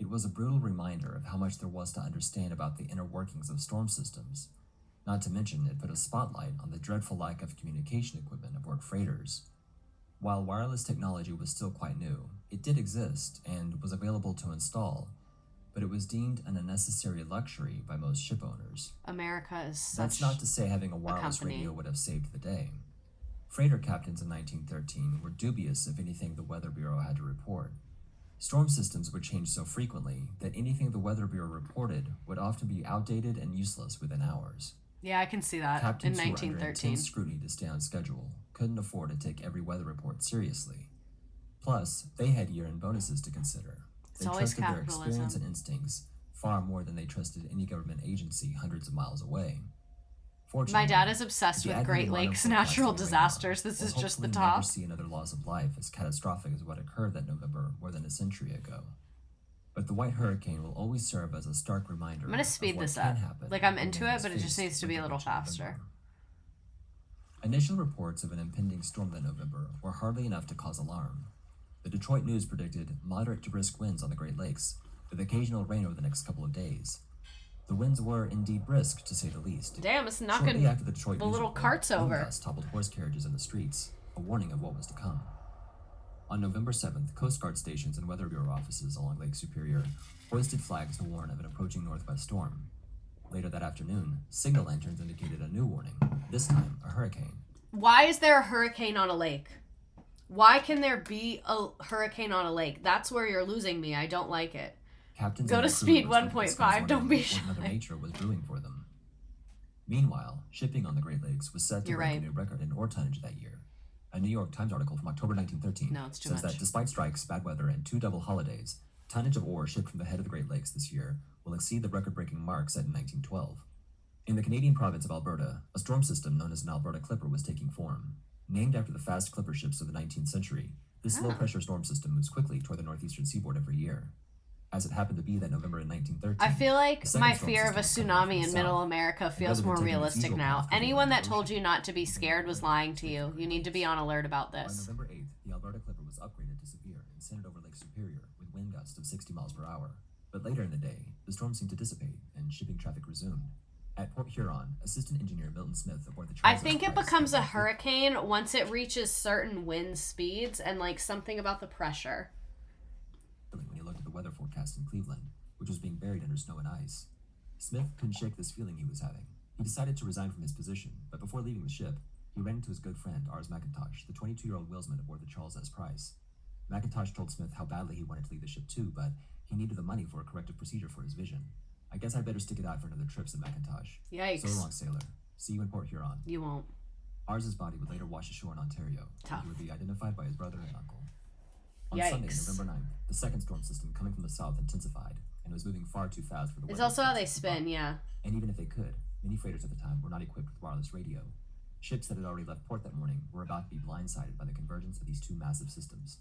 It was a brutal reminder of how much there was to understand about the inner workings of storm systems. Not to mention, it put a spotlight on the dreadful lack of communication equipment aboard freighters. While wireless technology was still quite new, it did exist and was available to install, but it was deemed an unnecessary luxury by most ship owners. America is such That's not to say having a wireless company. radio would have saved the day. Freighter captains in 1913 were dubious of anything the Weather Bureau had to report. Storm systems would change so frequently that anything the Weather Bureau reported would often be outdated and useless within hours. Yeah, I can see that Captains in who were under 1913. intense scrutiny to stay on schedule couldn't afford to take every weather report seriously. Plus, they had year-end bonuses to consider. It's They always trusted their capitalism. experience and instincts far more than they trusted any government agency hundreds of miles away. Fortunately, My dad is obsessed the with advent Great of modern Lakes natural forecasting radar disasters. This will is just the hopefully never top. see another loss of life as catastrophic as what occurred that November more than a century ago. But the White Hurricane will always serve as a stark reminder. I'm gonna of speed what this can up. happen Like, I'm when into man it, is but it just faced needs to with be a the little Witch of faster. November. Initial reports of an impending storm that November were hardly enough to cause alarm. The Detroit News predicted moderate to brisk winds on the Great Lakes, with occasional rain over the next couple of days. The winds were indeed brisk, to say the least. Damn, it's Shortly knocking after the Detroit the News little report, carts wind over. gusts toppled horse carriages in the streets, a warning of what was to come. On November 7th, Coast Guard stations and Weather Bureau offices along Lake Superior hoisted flags to warn of an approaching northwest storm. Later that afternoon, signal lanterns indicated a new warning, this time a hurricane. Why is there a hurricane on a lake? Why can there be a hurricane on a lake? That's where you're losing me. I don't like it. Captains Go and to their speed crews were stuck 1.5, discussing don't be what Mother shy. Nature was brewing for them. Meanwhile, shipping on the Great Lakes was set to You're break right. a new record in ore tonnage that year. A New York Times article from October 1913 No, it's too says much. that despite strikes, bad weather, and 2 double holidays, tonnage of ore shipped from the head of the Great Lakes this year will exceed the record-breaking mark set in 1912. In the Canadian province of Alberta, a storm system known as an Alberta Clipper was taking form. Named after the fast clipper ships of the 19th century, this low-pressure storm system moves quickly toward the northeastern seaboard every year. As it happened to be that November in 1913, I feel like the second my storm fear of a system was coming tsunami from in the middle south. America feels rather than more taking its realistic usual now. path through the Anyone that Atlantic told Ocean. you not to be scared was lying to you. You need to be on alert about On this. November 8th, the Alberta Clipper was upgraded to severe and sent over Lake Superior with wind gusts of 60 miles per hour. But later in the day, the storm seemed to dissipate and shipping traffic resumed. At Port Huron, Assistant Engineer Milton Smith aboard the I Charles think S. it Price becomes a advised the- hurricane once it reaches certain wind speeds and like something about the pressure. when he looked at the weather forecast in Cleveland, which was being buried under snow and ice. Smith couldn't shake this feeling he was having. He decided to resign from his position, but before leaving the ship, he ran into his good friend, Ars McIntosh, the 22-year-old whalesman aboard the Charles S. Price. McIntosh told Smith how badly he wanted to leave the ship too, but he needed the money for a corrective procedure for his vision. I guess I'd better stick it out for another trip, said McIntosh. Yikes. So long, sailor. See you in Port Huron. You won't. Ars's body would later wash ashore in Ontario, where he would be identified by his brother and uncle. On Sunday, Yikes. November 9th, the second storm system coming from the south intensified and was moving far too fast for the It's weather also how they reports to keep up. spin, yeah. And even if they could, many freighters at the time were not equipped with wireless radio. Ships that had already left port that morning were about to be blindsided by the convergence of these two massive systems.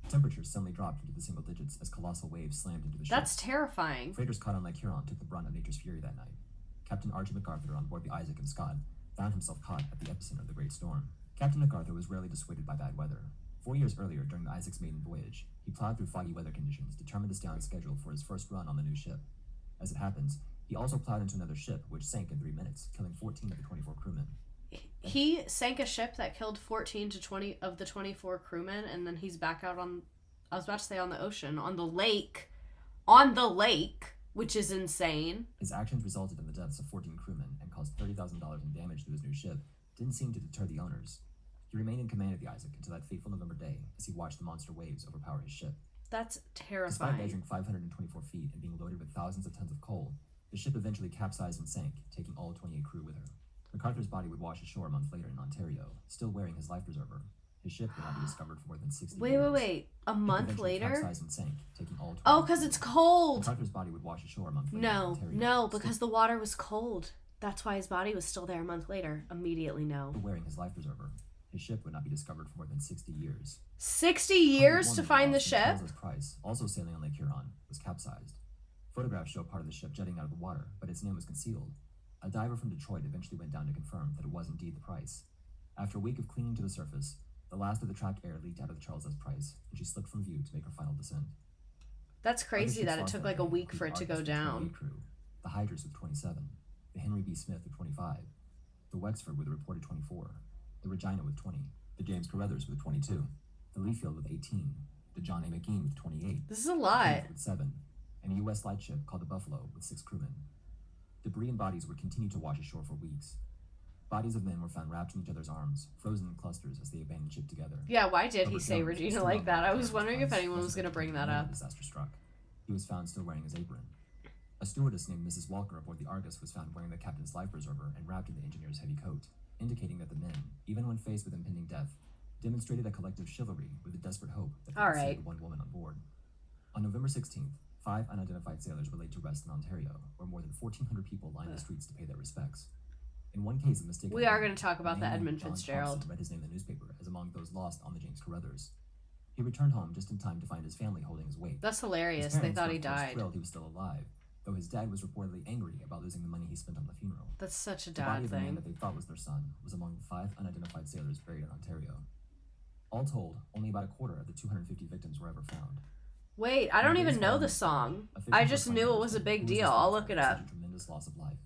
Temperatures suddenly dropped into the single digits as colossal waves slammed into the ship. That's terrifying. Freighters caught on Lake Huron took the brunt of nature's fury that night. Captain Archie MacArthur on board the Isaac and Scott found himself caught at the epicenter of the great storm. Captain MacArthur was rarely dissuaded by bad weather. 4 years earlier, during the Isaac's maiden voyage, he plowed through foggy weather conditions, determined to stay on schedule for his first run on the new ship. As it happens, he also plowed into another ship, which sank in 3 minutes, killing 14 of the 24 crewmen. He sank a ship that killed 14 to 20 of the 24 crewmen, and then he's back out on, I was about to say on the ocean, on the lake, which is insane. His actions resulted in the deaths of 14 crewmen and caused $30,000 in damage to his new ship. Didn't seem to deter the owners. He remained in command of the Isaac until that fateful November day as he watched the monster waves overpower his ship. That's Despite terrifying. measuring 524 feet and being loaded with thousands of tons of coal, the ship eventually capsized and sank, taking all 28 crew with her. MacArthur's body would wash ashore a month later in Ontario, still wearing his life preserver. His ship would not be discovered for more than 60 years. Wait. A month Eventually later? capsized and sank, taking all 28 Oh, because crew. it's cold. MacArthur's body would wash ashore a month later in No, Ontario. because the water was cold. That's why his body was still there a month later. Immediately no. Still wearing his life preserver. His ship would not be discovered for more than 60 years. 60 years to Woman find the lost in ship? Charles Price, also sailing on Lake Huron, was capsized. Photographs show part of the ship jetting out of the water, but its name was concealed. A diver from Detroit eventually went down to confirm that it was indeed the Price. After a week of cleaning to the surface, the last of the trapped air leaked out of the Charles S. Price, and she slipped from view to make her final descent. That's crazy Other that ships it lost took that like a day week for it included to go Argus with down. 28 crew, the Hydras with 27, the Henry B. Smith with 25, the Wexford with a reported 24, the Regina with 20, the James Carruthers with 22, the Leafield with 18, the John A. McGean with 28, This is a the lot. Plymouth with 7, and a U.S. lightship called the Buffalo with 6 crewmen. Debris and bodies would continue to wash ashore for weeks. Bodies of men were found wrapped in each other's arms, frozen in clusters as they abandoned ship together. Yeah, why did he Robert say Jones, Regina still like on that? I board was the wondering if Price, anyone was going to bring that when up. the disaster struck. He was found still wearing his apron. A stewardess named Mrs. Walker aboard the Argus was found wearing the captain's life preserver and wrapped in the engineer's heavy coat, indicating that the men, even when faced with impending death, demonstrated a collective chivalry with a desperate hope that they All could save right. the one woman on board. On November 16th, 5 unidentified sailors were laid to rest in Ontario, where more than 1,400 people lined the streets to pay their respects. In one case of mistaken We are identity, going to talk about a the man named Edmund John Fitzgerald. Thompson read his name in the newspaper as among those lost on the James Carruthers. He returned home just in time to find his family holding his wake. That's His hilarious. They parents thought were, he of course, died. thrilled he was still alive, though his dad was reportedly angry about losing the money he spent on the funeral. That's such a The body dad of the man thing. that they thought was their son was among the 5 unidentified sailors buried in Ontario. All told, only about a quarter of the 250 victims were ever found. Wait, I don't In the even days know following the the song. Officials I were just trying knew to it was a understand big who was deal. I'll responsible look it for up. such a tremendous loss of life.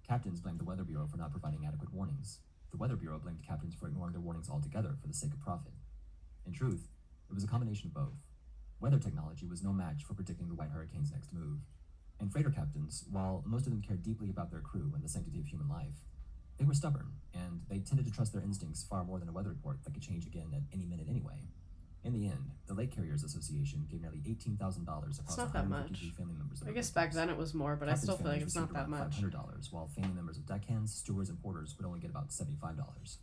Captains blamed the Weather Bureau for not providing adequate warnings. The Weather Bureau blamed captains for ignoring their warnings altogether for the sake of profit. In truth, it was a combination of both. Weather technology was no match for predicting the White Hurricane's next move. And freighter captains, while most of them cared deeply about their crew and the sanctity of human life, they were stubborn, and they tended to trust their instincts far more than a weather report that could change again at any minute anyway. In the end, the Lake Carriers Association gave nearly $18,000 across not that 153 much. family members of I the guess victims. back then it was more, but I Captains' still feel like families it's not received that around much. $500, while family members of deckhands, stewards, and porters would only get about $75.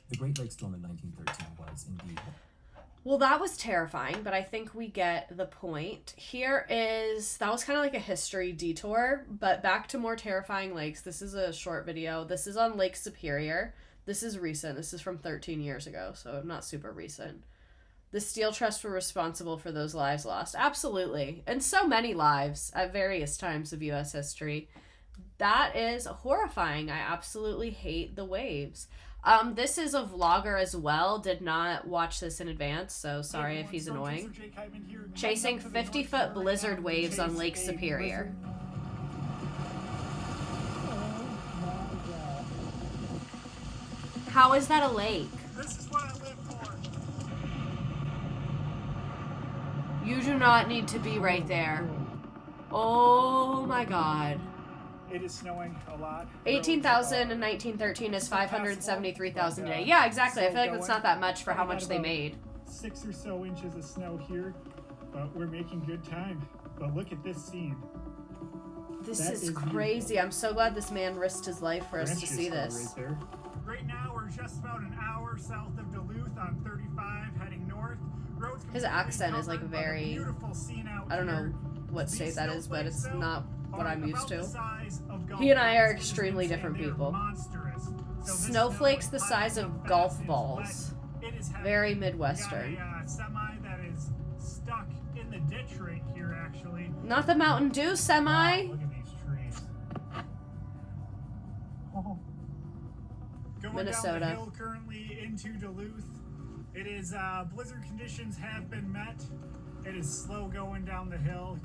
The Great Lakes storm of 1913 was indeed. Well, that was terrifying, but I think we get the point. That was kind of like a history detour, but back to more terrifying lakes. This is a short video. This is on Lake Superior. This is recent. This is from 13 years ago, so not super recent. The Steel Trust were responsible for those lives lost. Absolutely. And so many lives at various times of U.S. history. That is horrifying. I absolutely hate the waves. This is a vlogger as well. Did not watch this in advance, so sorry if he's annoying. Chasing 50-foot blizzard waves on Lake Superior. How is that a lake? This is what I live for. You do not need to be right there. Oh my god. It is snowing a lot. 18,000 in 1913 is 573,000 a day. Yeah, exactly. I feel like that's not that much for how much they made. 6 or so inches of snow here, but we're making good time. But look at this scene. This That is is crazy. I'm so glad this man risked his life for us to see this. Right there. Right now, we're just about an hour south of Duluth on 35, heading north. Roads His accent is like very, I don't know what state that is, but it's not what I'm used to. He and I are extremely different people. Snowflakes the size of golf balls. Very Midwestern. Semi that is stuck in the ditch right here, actually. Not the Mountain Dew semi. Look at these trees. Oh. Going Minnesota. down the hill currently into Duluth. It is blizzard conditions have been met. It is slow going down the hill.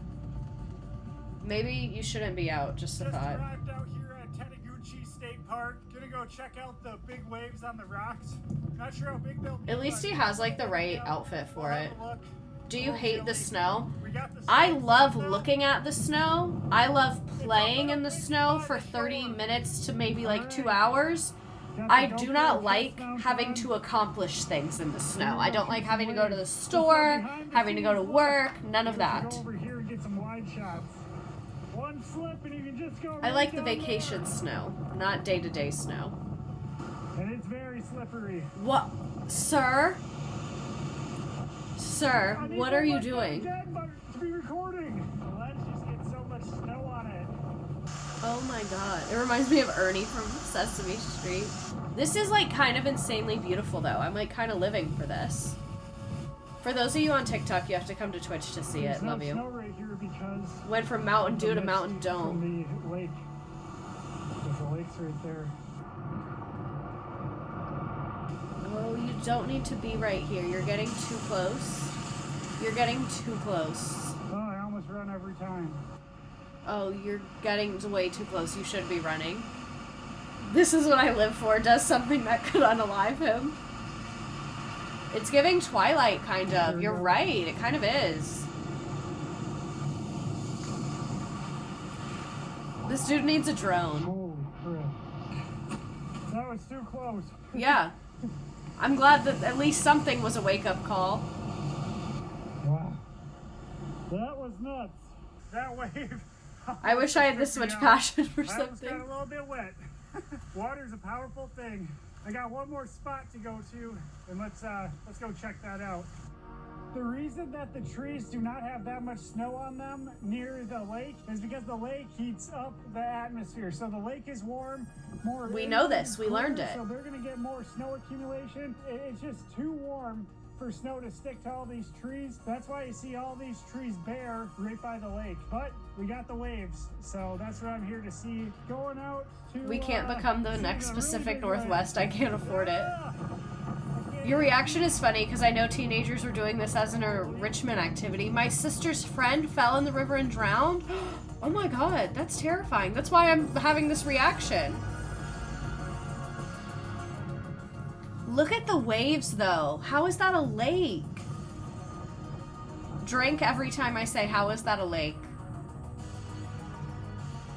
Maybe you shouldn't be out, just a Just thought. arrived out here at Tateguchi State Park. Gonna go check out the big waves on the rocks. Not sure how big they'll be. At least he but has like the right outfit we'll for have it. a look. Do you hate the snow? We got the I snow love set up. looking at the snow. I love playing in the snow for 30 minutes to maybe like 2 hours. I do not like having to accomplish things in the snow. I don't like having to go to the store, having to go to work, none of that. Go over here and get some wide shots. One slip and you can just go I right like the down vacation snow, not day-to-day snow. there. And it's very slippery. What? Sir? Sir, I need what to are you let that doing? dead button to be recording. The ledge just gets so much snow on it. Oh my god. It reminds me of Ernie from Sesame Street. This is like kind of insanely beautiful though. I'm like kind of living for this. For those of you on TikTok, you have to come to Twitch to see There's it. no Love you. snow right here because Went from Mountain of the Dew to mist Mountain Dome. From the lake. There's a lake's right there. Oh, you don't need to be right here. You're getting too close. You're getting too close. Oh, I almost run every time. Oh, you're getting way too close. You should be running. This is what I live for. Does something that could unalive him. It's giving Twilight, kind of. You're right. It kind of is. This dude needs a drone. Holy crap. That was too close. Yeah. I'm glad that at least something was a wake-up call. Wow. That was nuts. That wave. I wish I had this much passion for I almost got something. a little bit wet. Water's a powerful thing. I got one more spot to go to, and let's go check that out. The reason that the trees do not have that much snow on them near the lake is because the lake heats up the atmosphere. So the lake is warm, more. We know this. We cooler, learned it. So they're gonna get more snow accumulation. It's just too warm for snow to stick to all these trees. That's why you see all these trees bare right by the lake. But we got the waves, so that's what I'm here to see. Going out to. We can't become the see next really Pacific big Northwest. I waves. can't afford it. Yeah. Your reaction is funny because I know teenagers were doing this as an enrichment activity. My sister's friend fell in the river and drowned. Oh my god, that's terrifying. That's why I'm having this reaction. Look at the waves though. How is that a lake? Drink every time I say, how is that a lake?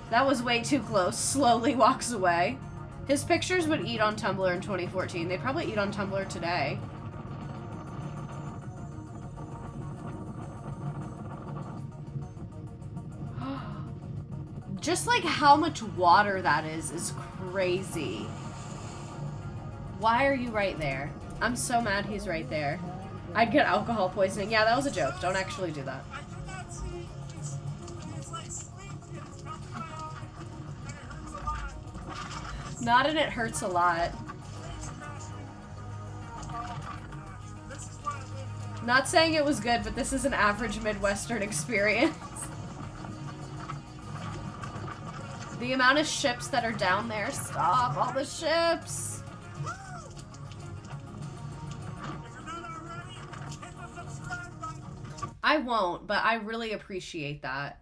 That was way too close. Slowly walks away. His pictures would eat on Tumblr in 2014. They'd probably eat on Tumblr today. Just like how much water that is crazy. Why are you right there? I'm so mad he's right there. I'd get alcohol poisoning. Yeah, that was a joke. Don't actually do that. I cannot see. It's like sleep. It's melting my eye. And it hurts a lot. Not and it hurts a lot. Waves crashing. Oh my gosh. This is what I live for. Not saying it was good, but this is an average Midwestern experience. The amount of ships that are down there. Stop, all the ships. If you're not already, hit the subscribe button. I won't, but I really appreciate that.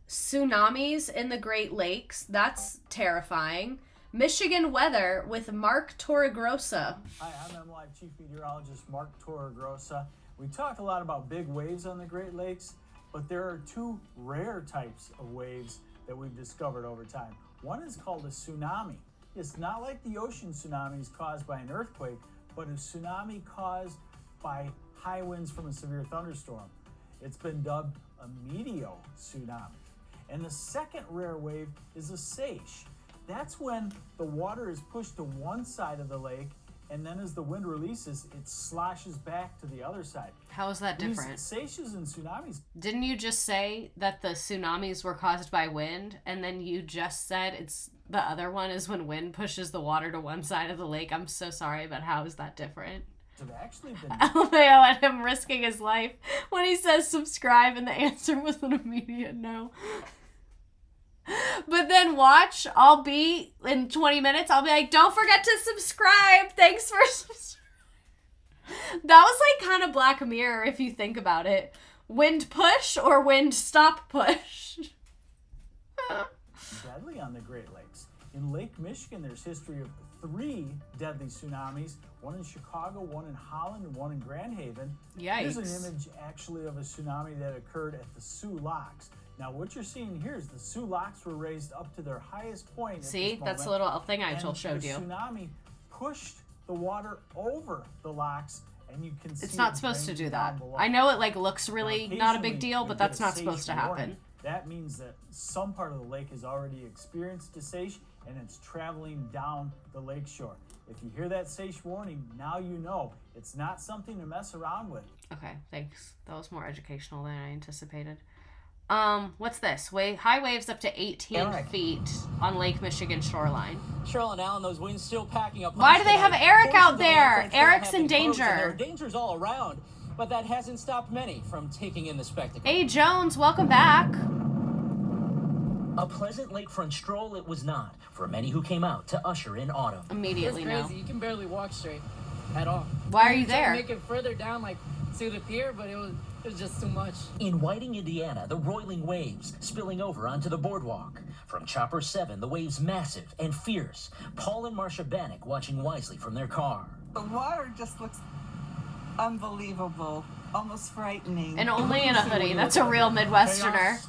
Tsunamis in the Great Lakes. That's terrifying. Michigan weather with Mark Torregrossa. Hi, I'm MLive Chief Meteorologist Mark Torregrossa. We talk a lot about big waves on the Great Lakes, but there are two rare types of waves that we've discovered over time. One is called a tsunami. It's not like the ocean tsunamis caused by an earthquake, but a tsunami caused by high winds from a severe thunderstorm. It's been dubbed a meteo tsunami. And the second rare wave is a seiche. That's when the water is pushed to one side of the lake, and then as the wind releases, it sloshes back to the other side. How is that different? These seiches and tsunamis. Didn't you just say that the tsunamis were caused by wind, and then you just said it's the other one is when wind pushes the water to one side of the lake? I'm so sorry, but how is that different? Have actually been LMAO at him risking his life when he says subscribe, and the answer was an immediate no. But then watch, I'll be in 20 minutes, I'll be like, don't forget to subscribe. Thanks for That was like kind of Black Mirror if you think about it. Wind push or wind stop push. deadly on the Great Lakes. In Lake Michigan, there's history of 3 deadly tsunamis, one in Chicago, one in Holland, and one in Grand Haven. Yikes. Here's an image actually of a tsunami that occurred at the Sioux Locks. Now what you're seeing here is the Sioux Locks were raised up to their highest point. See, at this that's a moment, little thing I and showed the you. tsunami pushed the water over the locks, and you can see It's not it supposed to draining do down that. below. I know it like looks Now, really not a big occasionally, deal, you'll but get that's a not seiche supposed to warning. happen. That means that some part of the lake has already experienced a seiche, and it's traveling down the lake shore. If you hear that seiche warning, now you know it's not something to mess around with. Okay, thanks. That was more educational than I anticipated. What's this? High waves up to 18 Eric. feet on Lake Michigan shoreline. Cheryl and Alan, those winds still packing up. Why do they have tonight. Eric Portions out of the there? Lakefront Trail Eric's have in been closed, and danger. There are dangers all around, but that hasn't stopped many from taking in the spectacle. Hey, Jones, welcome back. A pleasant lakefront stroll it was not for many who came out to usher in autumn. Immediately It's no. crazy. You can barely walk straight at all. Why are you We tried to there? Make it further down, like to the pier, but it was just too much. In Whiting, Indiana, the roiling waves spilling over onto the boardwalk. From Chopper 7, the waves massive and fierce. Paul and Marcia Bannock watching wisely from their car. The water just looks unbelievable, almost frightening. And only in a hoodie. That's a real Midwesterner.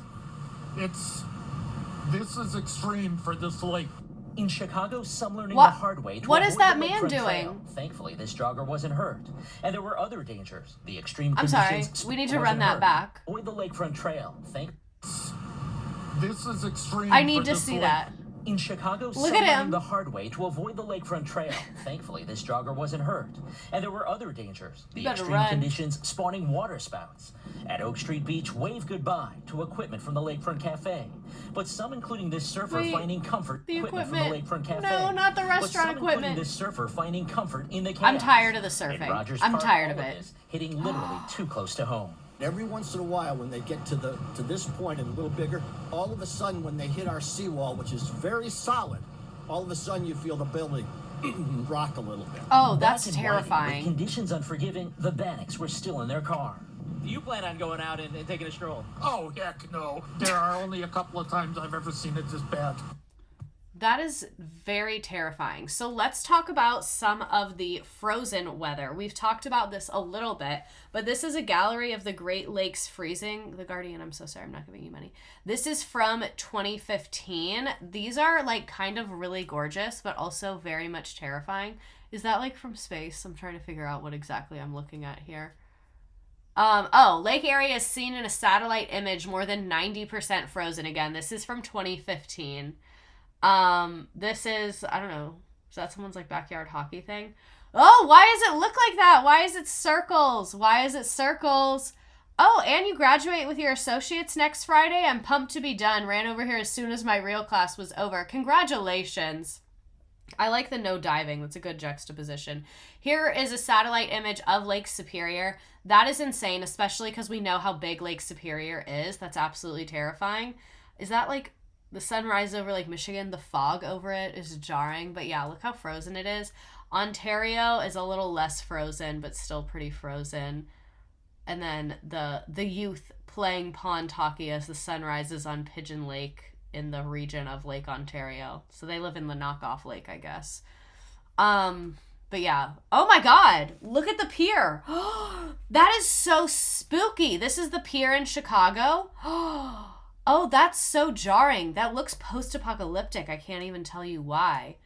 This is extreme for this lake. In Chicago, some learning What- the hard way to what is avoid that the man lakefront doing? trail. Thankfully, this jogger wasn't hurt. And there were other dangers. The extreme I'm sorry. conditions We need to wasn't run that hurt. back. Avoid the lakefront trail. This is extreme. I need for to this see lake. that. In Chicago, Look some at learning him. the hard way to avoid the lakefront trail. Thankfully, this jogger wasn't hurt. And there were other dangers. The better extreme run. conditions spawning water spouts. At Oak Street Beach, wave goodbye to equipment from the Lakefront Cafe. But some, including this surfer, Wait, finding comfort the from the equipment. Lakefront Cafe. No, not the But restaurant some, including equipment. this surfer, finding comfort in the chaos. I'm tired of the In surfing. Rogers I'm Park, tired all of it. this hitting literally too close to home. Every once in a while, when they get to this point and a little bigger, all of a sudden, when they hit our seawall, which is very solid, all of a sudden you feel the building rock a little bit. Oh, that's Back in Whiting, terrifying. with conditions unforgiving, the Bannocks were still in their car. Do you plan on going out and taking a stroll? Oh, heck no. There are only a couple of times I've ever seen it this bad. That is very terrifying. So let's talk about some of the frozen weather. We've talked about this a little bit, but this is a gallery of the Great Lakes freezing. The Guardian, I'm so sorry, I'm not giving you money. This is from 2015. These are like kind of really gorgeous, but also very much terrifying. Is that like from space? I'm trying to figure out what exactly I'm looking at here. Lake area is seen in a satellite image more than 90% frozen again. This is from 2015. This is, I don't know, is that someone's like backyard hockey thing? Oh, why does it look like that? Why is it circles? Why is it circles? Oh, and you graduate with your associates next Friday? I'm pumped to be done. Ran over here as soon as my real class was over. Congratulations. I like the no diving. That's a good juxtaposition. Here is a satellite image of Lake Superior. That is insane, especially because we know how big Lake Superior is. That's absolutely terrifying. Is that like the sunrise over Lake Michigan? The fog over it is jarring. But yeah, look how frozen it is. Ontario is a little less frozen, but still pretty frozen. And then the youth playing pond hockey as the sun rises on Pigeon Lake in the region of Lake Ontario. So they live in the knockoff lake, I guess. But yeah. Oh my God. Look at the pier. That is so spooky. This is the pier in Chicago. Oh, that's so jarring. That looks post-apocalyptic. I can't even tell you why.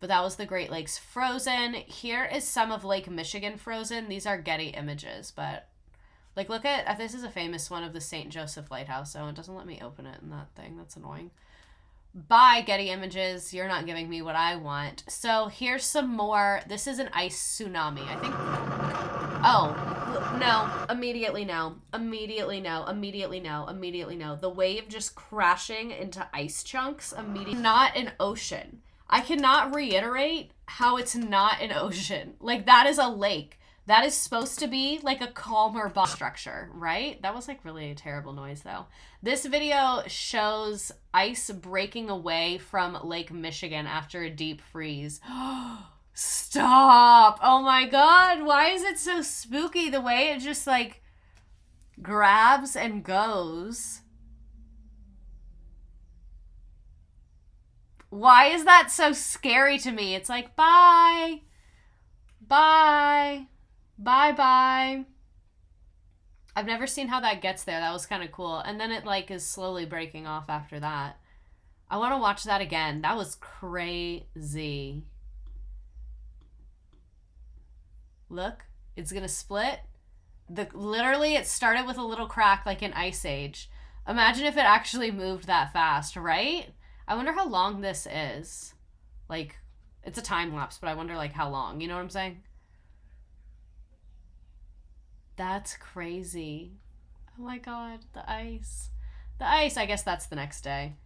But that was the Great Lakes frozen. Here is some of Lake Michigan frozen. These are Getty images, but Like, look at, this is a famous one of the St. Joseph Lighthouse. Oh, it doesn't let me open it in that thing. That's annoying. Bye, Getty Images. You're not giving me what I want. So here's some more. This is an ice tsunami, I think. Oh, no. Immediately no. Immediately no. Immediately no. Immediately no. The wave just crashing into ice chunks. Immediately. Not an ocean. I cannot reiterate how it's not an ocean. Like, that is a lake. That is supposed to be like a calmer bond structure, right? That was like really a terrible noise though. This video shows ice breaking away from Lake Michigan after a deep freeze. Stop! Oh my god, why is it so spooky the way it just like grabs and goes? Why is that so scary to me? It's like, bye. Bye. Bye-bye. I've never seen how that gets there. That was kind of cool. And then it like is slowly breaking off after that. I want to watch that again. That was crazy. Look, it's going to split. Literally, it started with a little crack like in Ice Age. Imagine if it actually moved that fast, right? I wonder how long this is. Like, it's a time lapse, but I wonder like how long. You know what I'm saying? That's crazy. Oh my god, the ice. The ice, I guess that's the next day.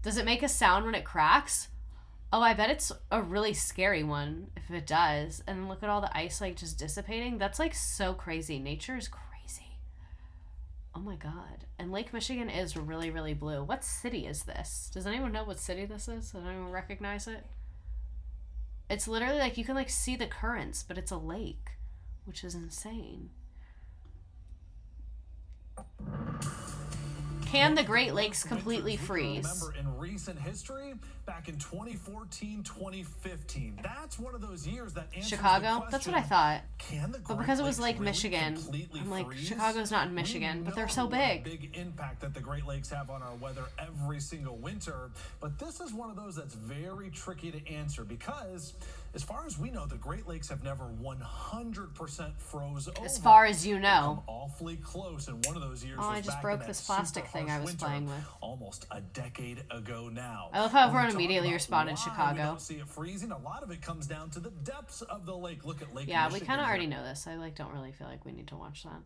Does it make a sound when it cracks? Oh, I bet it's a really scary one if it does. And look at all the ice like just dissipating. That's like so crazy. Nature is crazy. Oh my god. And Lake Michigan is really, really blue. What city is this? Does anyone know what city this is? Does anyone recognize it? It's literally like you can like see the currents, but it's a lake. Which is insane. Can the Great Lakes completely freeze? Remember in recent history, back in 2014, 2015, that's one of those years that answers Chicago? That's what I thought. Can the but because it was Lake Michigan, I'm like, freeze? Chicago's not in Michigan, but they're so big. Big impact that the Great Lakes have on our weather every single winter. But this is one of those that's very tricky to answer because, as far as we know, the Great Lakes have never 100% froze over. As far as you know. Awfully close, and one of those years oh, was I just back broke in this that plastic super thing I was winter, playing with. almost a decade ago now. I love how everyone immediately responded Chicago. We don't see it freezing. A lot of it comes down to the depths of the lake. Look at Lake Yeah, Michigan we kind of already know this. I like don't really feel like we need to watch that.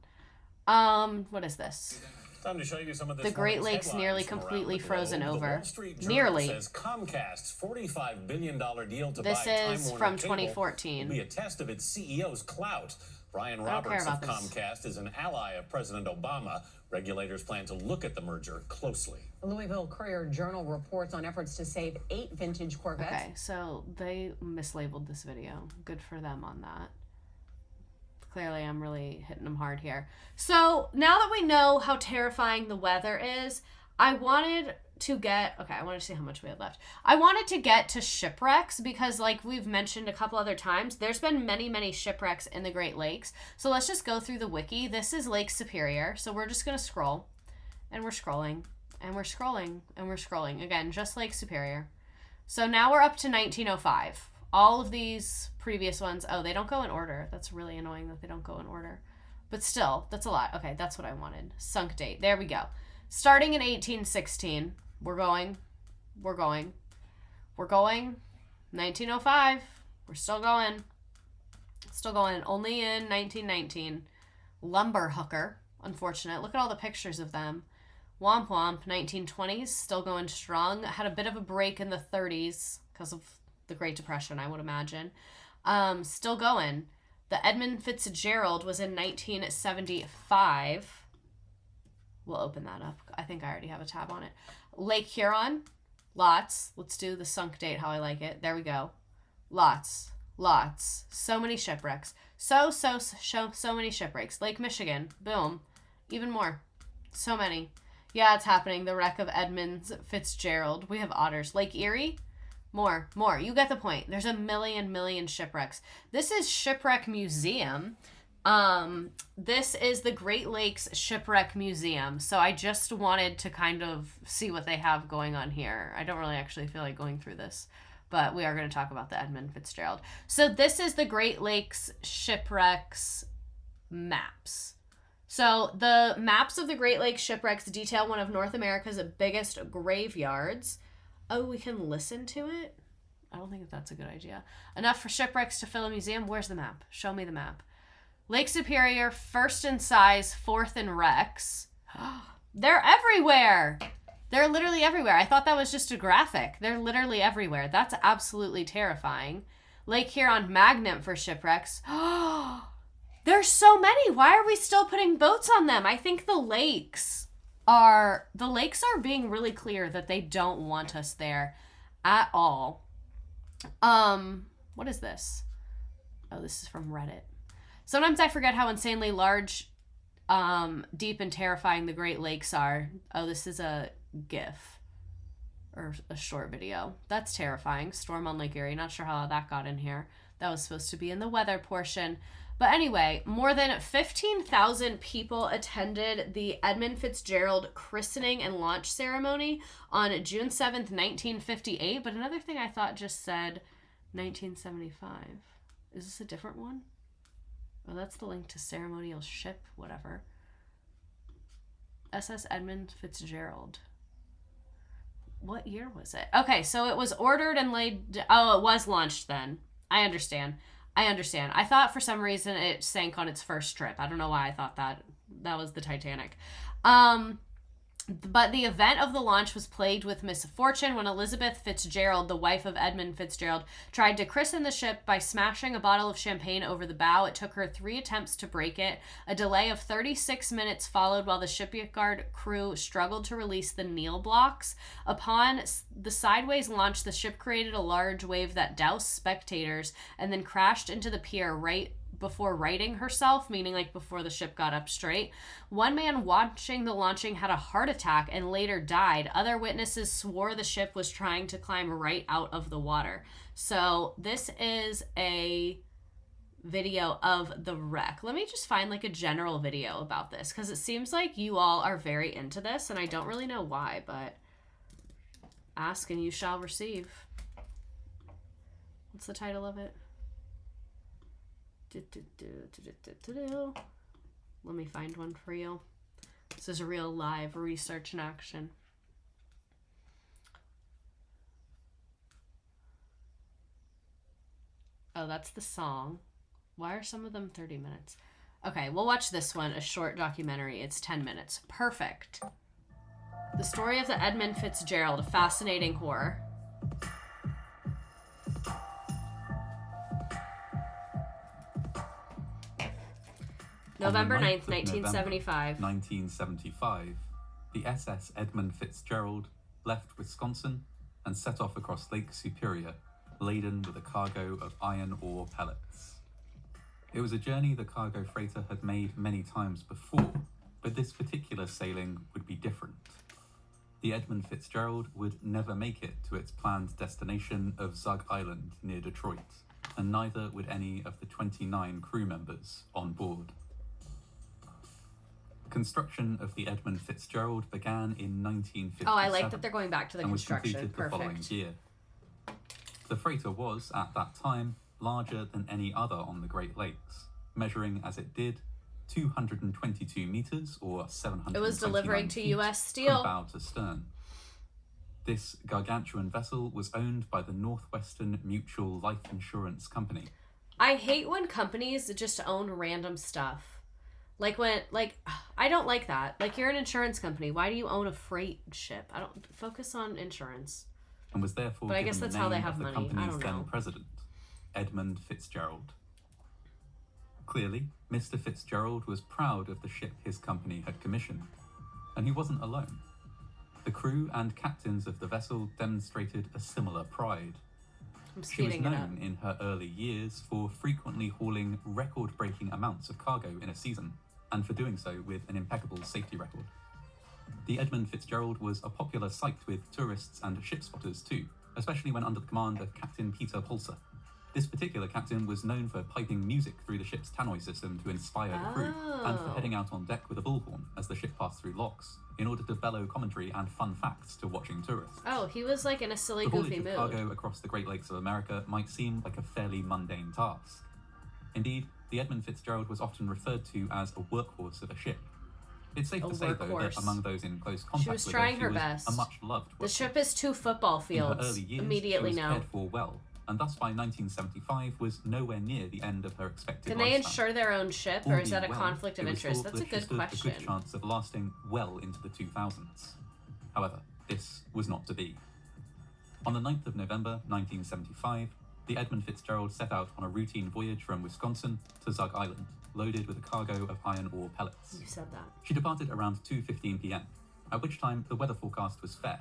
What is this? Time to show you some of the Great Lakes nearly completely frozen over. Nearly. Says Comcast's $45 billion deal to this buy is Time from Warner 2014. Will be a test of its CEO's clout. Brian Roberts of Comcast is an ally of President Obama. Regulators plan to look at the merger closely. The Louisville Courier-Journal reports on efforts to save 8 vintage Corvettes. Okay, so they mislabeled this video. Good for them on that. Clearly, I'm really hitting them hard here. So now that we know how terrifying the weather is, I wanted to get, okay, I want to see how much we have left. I wanted to get to shipwrecks because like we've mentioned a couple other times, there's been many, many shipwrecks in the Great Lakes. So let's just go through the wiki. This is Lake Superior. So we're just going to scroll and we're scrolling and we're scrolling and we're scrolling again, just Lake Superior. So now we're up to 1905. All of these previous ones, oh, they don't go in order. That's really annoying that they don't go in order. But still, that's a lot. Okay, that's what I wanted. Sunk date. There we go. Starting in 1816, we're going. 1905, we're still going. Only in 1919. Lumber hooker, unfortunate. Look at all the pictures of them. Womp womp, 1920s, still going strong. Had a bit of a break in the 30s because of the Great Depression, I would imagine. Still going. The Edmund Fitzgerald was in 1975. We'll open that up. I think I already have a tab on it. Lake Huron, lots. Let's do the sunk date how I like it. There we go. Lots. So many shipwrecks. So many shipwrecks. Lake Michigan, boom. Even more. So many. Yeah, it's happening. The wreck of Edmund Fitzgerald. We have otters. Lake Erie, more. You get the point. There's a million shipwrecks. This is Shipwreck Museum. This is the Great Lakes Shipwreck Museum. So I just wanted to kind of see what they have going on here. I don't really actually feel like going through this, but we are going to talk about the Edmund Fitzgerald. So this is the Great Lakes Shipwrecks maps. So the maps of the Great Lakes shipwrecks detail one of North America's biggest graveyards. Oh, we can listen to it? I don't think that's a good idea. Enough for shipwrecks to fill a museum? Where's the map? Show me the map. Lake Superior, first in size, fourth in wrecks. They're everywhere! They're literally everywhere. I thought that was just a graphic. They're literally everywhere. That's absolutely terrifying. Lake Huron, magnet for shipwrecks. There's so many. Why are we still putting boats on them? I think the lakes are being really clear that they don't want us there at all. What is this? Oh, this is from Reddit. Sometimes I forget how insanely large, deep and terrifying the Great Lakes are. Oh, this is a GIF or a short video. That's terrifying. Storm on Lake Erie. Not sure how that got in here. That was supposed to be in the weather portion. But anyway, more than 15,000 people attended the Edmund Fitzgerald christening and launch ceremony on June 7th, 1958. But another thing I thought just said 1975. Is this a different one? Oh, that's the link to ceremonial ship, whatever. SS Edmund Fitzgerald. What year was it? Okay, so it was ordered and laid... Oh, it was launched then. I understand. I thought for some reason it sank on its first trip. I don't know why I thought that. That was the Titanic. But the event of the launch was plagued with misfortune when Elizabeth Fitzgerald, the wife of Edmund Fitzgerald, tried to christen the ship by smashing a bottle of champagne over the bow. It took her 3 attempts to break it. A delay of 36 minutes followed while the shipyard crew struggled to release the kneel blocks. Upon the sideways launch, the ship created a large wave that doused spectators and then crashed into the pier right before righting herself, meaning like before the ship got up straight. One man watching the launching had a heart attack and later died. Other witnesses swore the ship was trying to climb right out of the water. So this is a video of the wreck. Let me just find like a general video about this because it seems like you all are very into this and I don't really know why, but ask and you shall receive. What's the title of it? Let me find one for you. This is a real live research in action. Oh, that's the song. Why are some of them 30 minutes? Okay, we'll watch this one, a short documentary. It's 10 minutes. Perfect. The story of the Edmund Fitzgerald, a fascinating horror. November 9th, 1975. 1975, the SS Edmund Fitzgerald left Wisconsin and set off across Lake Superior, laden with a cargo of iron ore pellets. It was a journey the cargo freighter had made many times before, but this particular sailing would be different. The Edmund Fitzgerald would never make it to its planned destination of Zug Island near Detroit, and neither would any of the 29 crew members on board. Construction of the Edmund Fitzgerald began in 1957. Oh, I like that they're going back to the construction. And was completed the following year. The freighter was, at that time, larger than any other on the Great Lakes, measuring as it did 222 meters or 729 It was delivering to U.S. Steel from bow to stern. This gargantuan vessel was owned by the Northwestern Mutual Life Insurance Company. I hate when companies just own random stuff. Like when, I don't like that. Like, you're an insurance company. Why do you own a freight ship? I don't focus on insurance. And was therefore but I guess given that's the how they name have of the money. company's I don't know. then president, Edmund Fitzgerald. Clearly, Mr. Fitzgerald was proud of the ship his company had commissioned, and he wasn't alone. The crew and captains of the vessel demonstrated a similar pride. She was known in her early years for frequently hauling record-breaking amounts of cargo in a season, and for doing so with an impeccable safety record. The Edmund Fitzgerald was a popular sight with tourists and ship spotters too, especially when under the command of Captain Peter Polser. This particular captain was known for piping music through the ship's tannoy system to inspire the crew, and for heading out on deck with a bullhorn as the ship passed through locks, in order to bellow commentary and fun facts to watching tourists. Oh, he was like in a silly, the goofy mood. mood. Cargo across the Great Lakes of America might seem like a fairly mundane task. Indeed, the Edmund Fitzgerald was often referred to as a workhorse of a ship. It's safe to say, though, that among those in close contact She was with trying her, her she best. was a much-loved workhorse. The ship is 2 football fields. In her early years, Immediately she was now. cared for well, and thus by 1975 was nowhere near the end of her expected Can they lifespan. insure their own ship, All or is that a being well, conflict of it was interest? thought That's a that she good stood question. a good chance of lasting well into the 2000s. However, this was not to be. On the 9th of November 1975, the Edmund Fitzgerald set out on a routine voyage from Wisconsin to Zug Island, loaded with a cargo of iron ore pellets. You said that. She departed around 2:15 p.m., at which time the weather forecast was fair.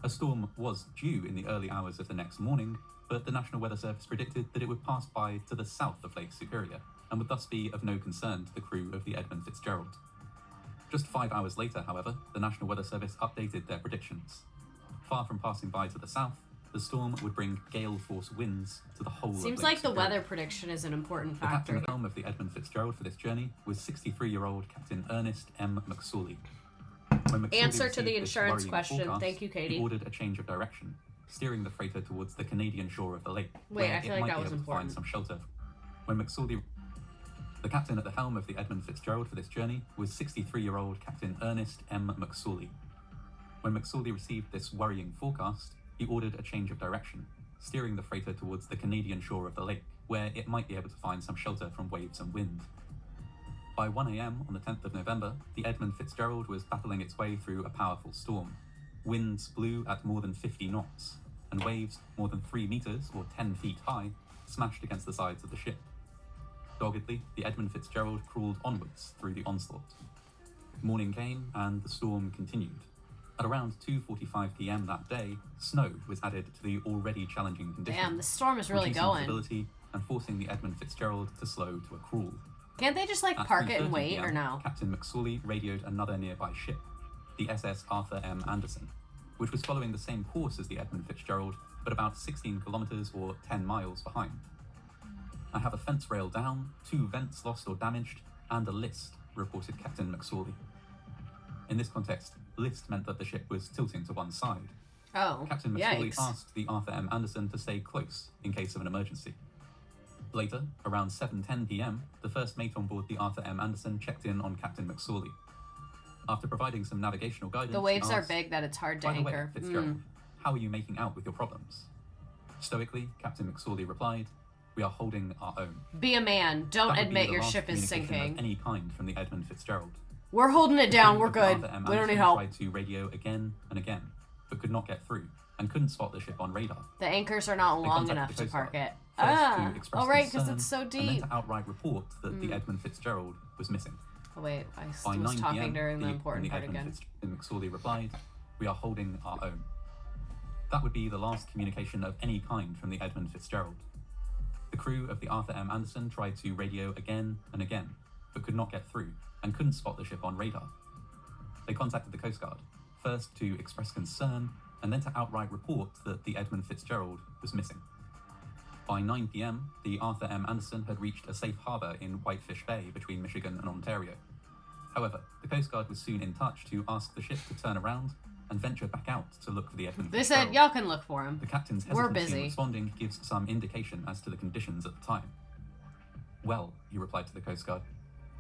A storm was due in the early hours of the next morning, but the National Weather Service predicted that it would pass by to the south of Lake Superior, and would thus be of no concern to the crew of the Edmund Fitzgerald. Just 5 hours later, however, the National Weather Service updated their predictions. Far from passing by to the south, the storm would bring gale-force winds to the whole of Lake Seems like the Superior. weather prediction is an important The captain factor. at the helm of the Edmund Fitzgerald for this journey was 63-year-old Captain Ernest M. McSorley. When McSorley Answer to the received this insurance worrying question. forecast, Thank you, Katie. He ordered a change of direction, steering the freighter towards the Canadian shore of the lake, Wait, where I feel it like might that be was able to find important. some shelter. When McSorley, the captain at the helm of the Edmund Fitzgerald for this journey was 63-year-old Captain Ernest M. McSorley. When McSorley received this worrying forecast, he ordered a change of direction, steering the freighter towards the Canadian shore of the lake, where it might be able to find some shelter from waves and wind. By 1 a.m. on the 10th of November, the Edmund Fitzgerald was battling its way through a powerful storm. Winds blew at more than 50 knots, and waves more than 3 meters, or 10 feet high, smashed against the sides of the ship. Doggedly, the Edmund Fitzgerald crawled onwards through the onslaught. Morning came, and the storm continued. At around 2:45 p.m. that day, snow was added to the already challenging conditions. Damn, the storm is really reducing going. visibility and forcing the Edmund Fitzgerald to slow to a crawl. Can't they just like At park it and 3:30 wait, or p.m., no? Captain McSorley radioed another nearby ship, the SS Arthur M. Anderson, which was following the same course as the Edmund Fitzgerald, but about 16 kilometers or 10 miles behind. I have a fence rail down, 2 vents lost or damaged, and a list, reported Captain McSorley. In this context, list meant that the ship was tilting to one side. Oh, Captain McSorley yikes. asked the Arthur M. Anderson to stay close in case of an emergency. Later, around 7:10 p.m., the first mate on board the Arthur M. Anderson checked in on Captain McSorley. After providing some navigational guidance, The he waves are asked, big that it's hard to "By the way, anchor. Fitzgerald, how are you making out with your problems?" Stoically, Captain McSorley replied, "We are holding our own." Be a man. Don't That would be admit the your last ship is communication sinking. of any kind from the Edmund Fitzgerald. We're holding it The down. crew We're of the good. Arthur M. We don't need Anderson help. tried to radio again and again, but could not get through, and couldn't spot the ship on radar. The anchors are not They long contacted enough the to Coast park Guard, it. first to express All right, because concern, it's so and then deep. to outright report that the Mm. Edmund Fitzgerald was missing. Oh, wait, I By was 9 talking p.m., during the when important the part Edmund again. McSorley replied, "We are holding our own." That would be the last communication of any kind from the Edmund Fitzgerald. The crew of the Arthur M. Anderson tried to radio again and again, but could not get through, and couldn't spot the ship on radar. They contacted the Coast Guard, first to express concern, and then to outright report that the Edmund Fitzgerald was missing. By 9 p.m., the Arthur M. Anderson had reached a safe harbour in Whitefish Bay between Michigan and Ontario. However, the Coast Guard was soon in touch to ask the ship to turn around and venture back out to look for the Edmund They Fitzgerald. said, y'all can look for him. The captain's We're hesitancy in busy. responding gives some indication as to the conditions at the time. "Well," he replied to the Coast Guard,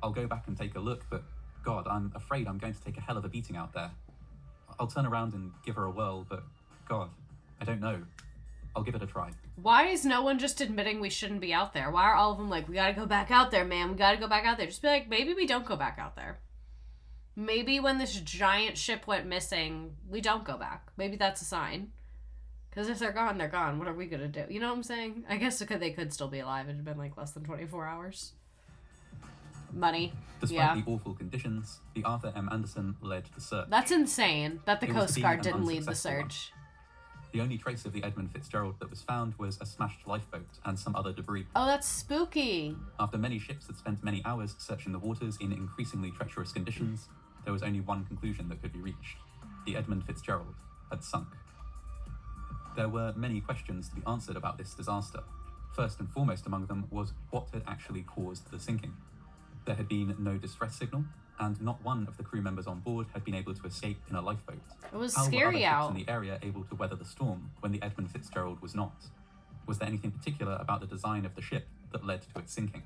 "I'll go back and take a look, but God, I'm afraid I'm going to take a hell of a beating out there. I'll turn around and give her a whirl, but God, I don't know. I'll give it a try." Why is no one just admitting we shouldn't be out there? Why are all of them like, we gotta go back out there, man. We gotta go back out there. Just be like, maybe we don't go back out there. Maybe when this giant ship went missing, we don't go back. Maybe that's a sign. Because if they're gone, they're gone. What are we gonna do? You know what I'm saying? I guess they could still be alive. It had been like less than 24 hours. Money. Despite Yeah. the awful conditions, the Arthur M. Anderson led the search. That's insane that the It was Coast to be Guard an didn't lead the unsuccessful one. search. The only trace of the Edmund Fitzgerald that was found was a smashed lifeboat and some other debris. Oh, that's spooky. After many ships had spent many hours searching the waters in increasingly treacherous conditions, there was only one conclusion that could be reached. The Edmund Fitzgerald had sunk. There were many questions to be answered about this disaster. First and foremost among them was what had actually caused the sinking. There had been no distress signal, and not one of the crew members on board had been able to escape in a lifeboat. It was How were scary other ships out. in the area able to weather the storm when the Edmund Fitzgerald was not? Was there anything particular about the design of the ship that led to its sinking?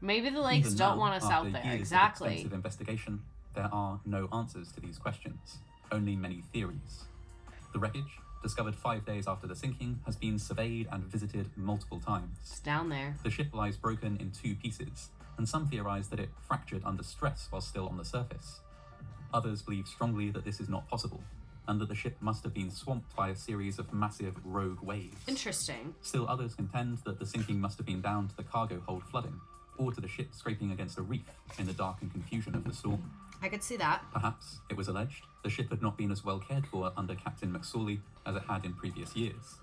Maybe the lakes Even don't now, want us after out there. years of Exactly. extensive investigation, there are no answers to these questions, only many theories. The wreckage, discovered 5 days after the sinking, has been surveyed and visited multiple times. It's down there. The ship lies broken in 2 pieces, and some theorize that it fractured under stress while still on the surface. Others believe strongly that this is not possible, and that the ship must have been swamped by a series of massive rogue waves. Interesting. Still others contend that the sinking must have been down to the cargo hold flooding, or to the ship scraping against a reef in the dark and confusion of the storm. I could see that. Perhaps, it was alleged, the ship had not been as well cared for under Captain McSorley as it had in previous years.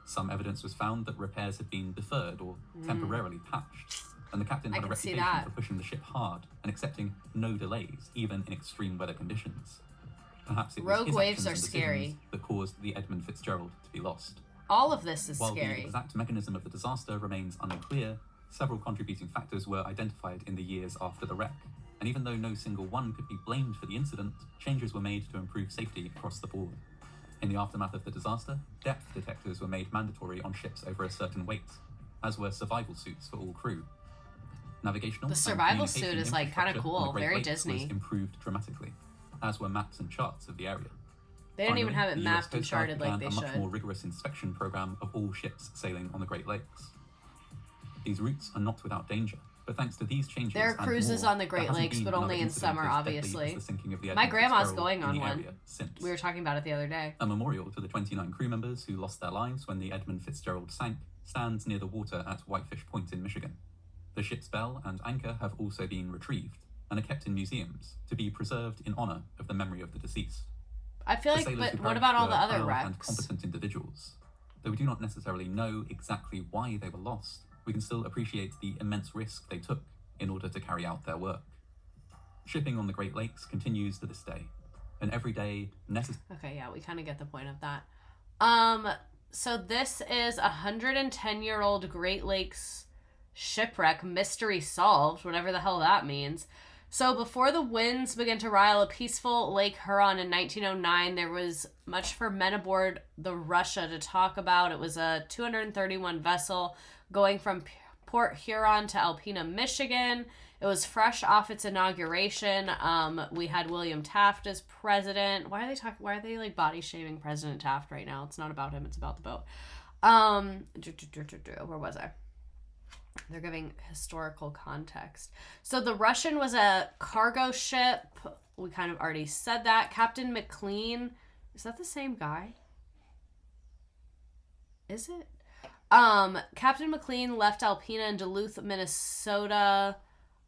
Some evidence was found that repairs had been deferred or temporarily patched, and the captain had a reputation for pushing the ship hard and accepting no delays, even in extreme weather conditions. Perhaps it was Rogue his waves actions are and scary. decisions that caused the Edmund Fitzgerald to be lost. All of this is While the scary. exact mechanism of the disaster remains unclear, several contributing factors were identified in the years after the wreck. And even though no single one could be blamed for the incident, changes were made to improve safety across the board. In the aftermath of the disaster, depth detectors were made mandatory on ships over a certain weight, as were survival suits for all crew. Navigational The and survival suit communication is like kind of infrastructure on the cool, Great very Lakes Disney. was improved dramatically, as were maps and charts of the area. They didn't even have it the US mapped and Coast Guard charted like began they a much should. more rigorous inspection program of all ships sailing on the Great Lakes. These routes are not without danger, but thanks to these changes, There are and cruises more, on the Great there hasn't Lakes, been but another only in incident summer, as deadly as obviously. the sinking of the My Edmund grandma's Fitzgerald going in on the one. area since. We were talking about it the other day. A memorial to the 29 crew members who lost their lives when the Edmund Fitzgerald sank stands near the water at Whitefish Point in Michigan. The ship's bell and anchor have also been retrieved and are kept in museums to be preserved in honor of the memory of the deceased. I feel The like, sailors but who what perished about all were the other thorough and wrecks? competent individuals. Though we do not necessarily know exactly why they were lost, we can still appreciate the immense risk they took in order to carry out their work. Shipping on the Great Lakes continues to this day, an everyday necessary. Okay, yeah, we kind of get the point of that. So this is a 110-year-old Great Lakes shipwreck mystery solved, whatever the hell that means. So before the winds began to rile a peaceful Lake Huron in 1909, there was much for men aboard the Russia to talk about. It was a 231 vessel going from Port Huron to Alpena, Michigan. It was fresh off its inauguration. We had William Taft as president. Why are they like body shaming President Taft right now? It's not about him, it's about the boat. Where was I? They're giving historical context. So the Russian was a cargo ship. We kind of already said that. Captain McLean, is that the same guy? Is it? Captain McLean left Alpena in Duluth, Minnesota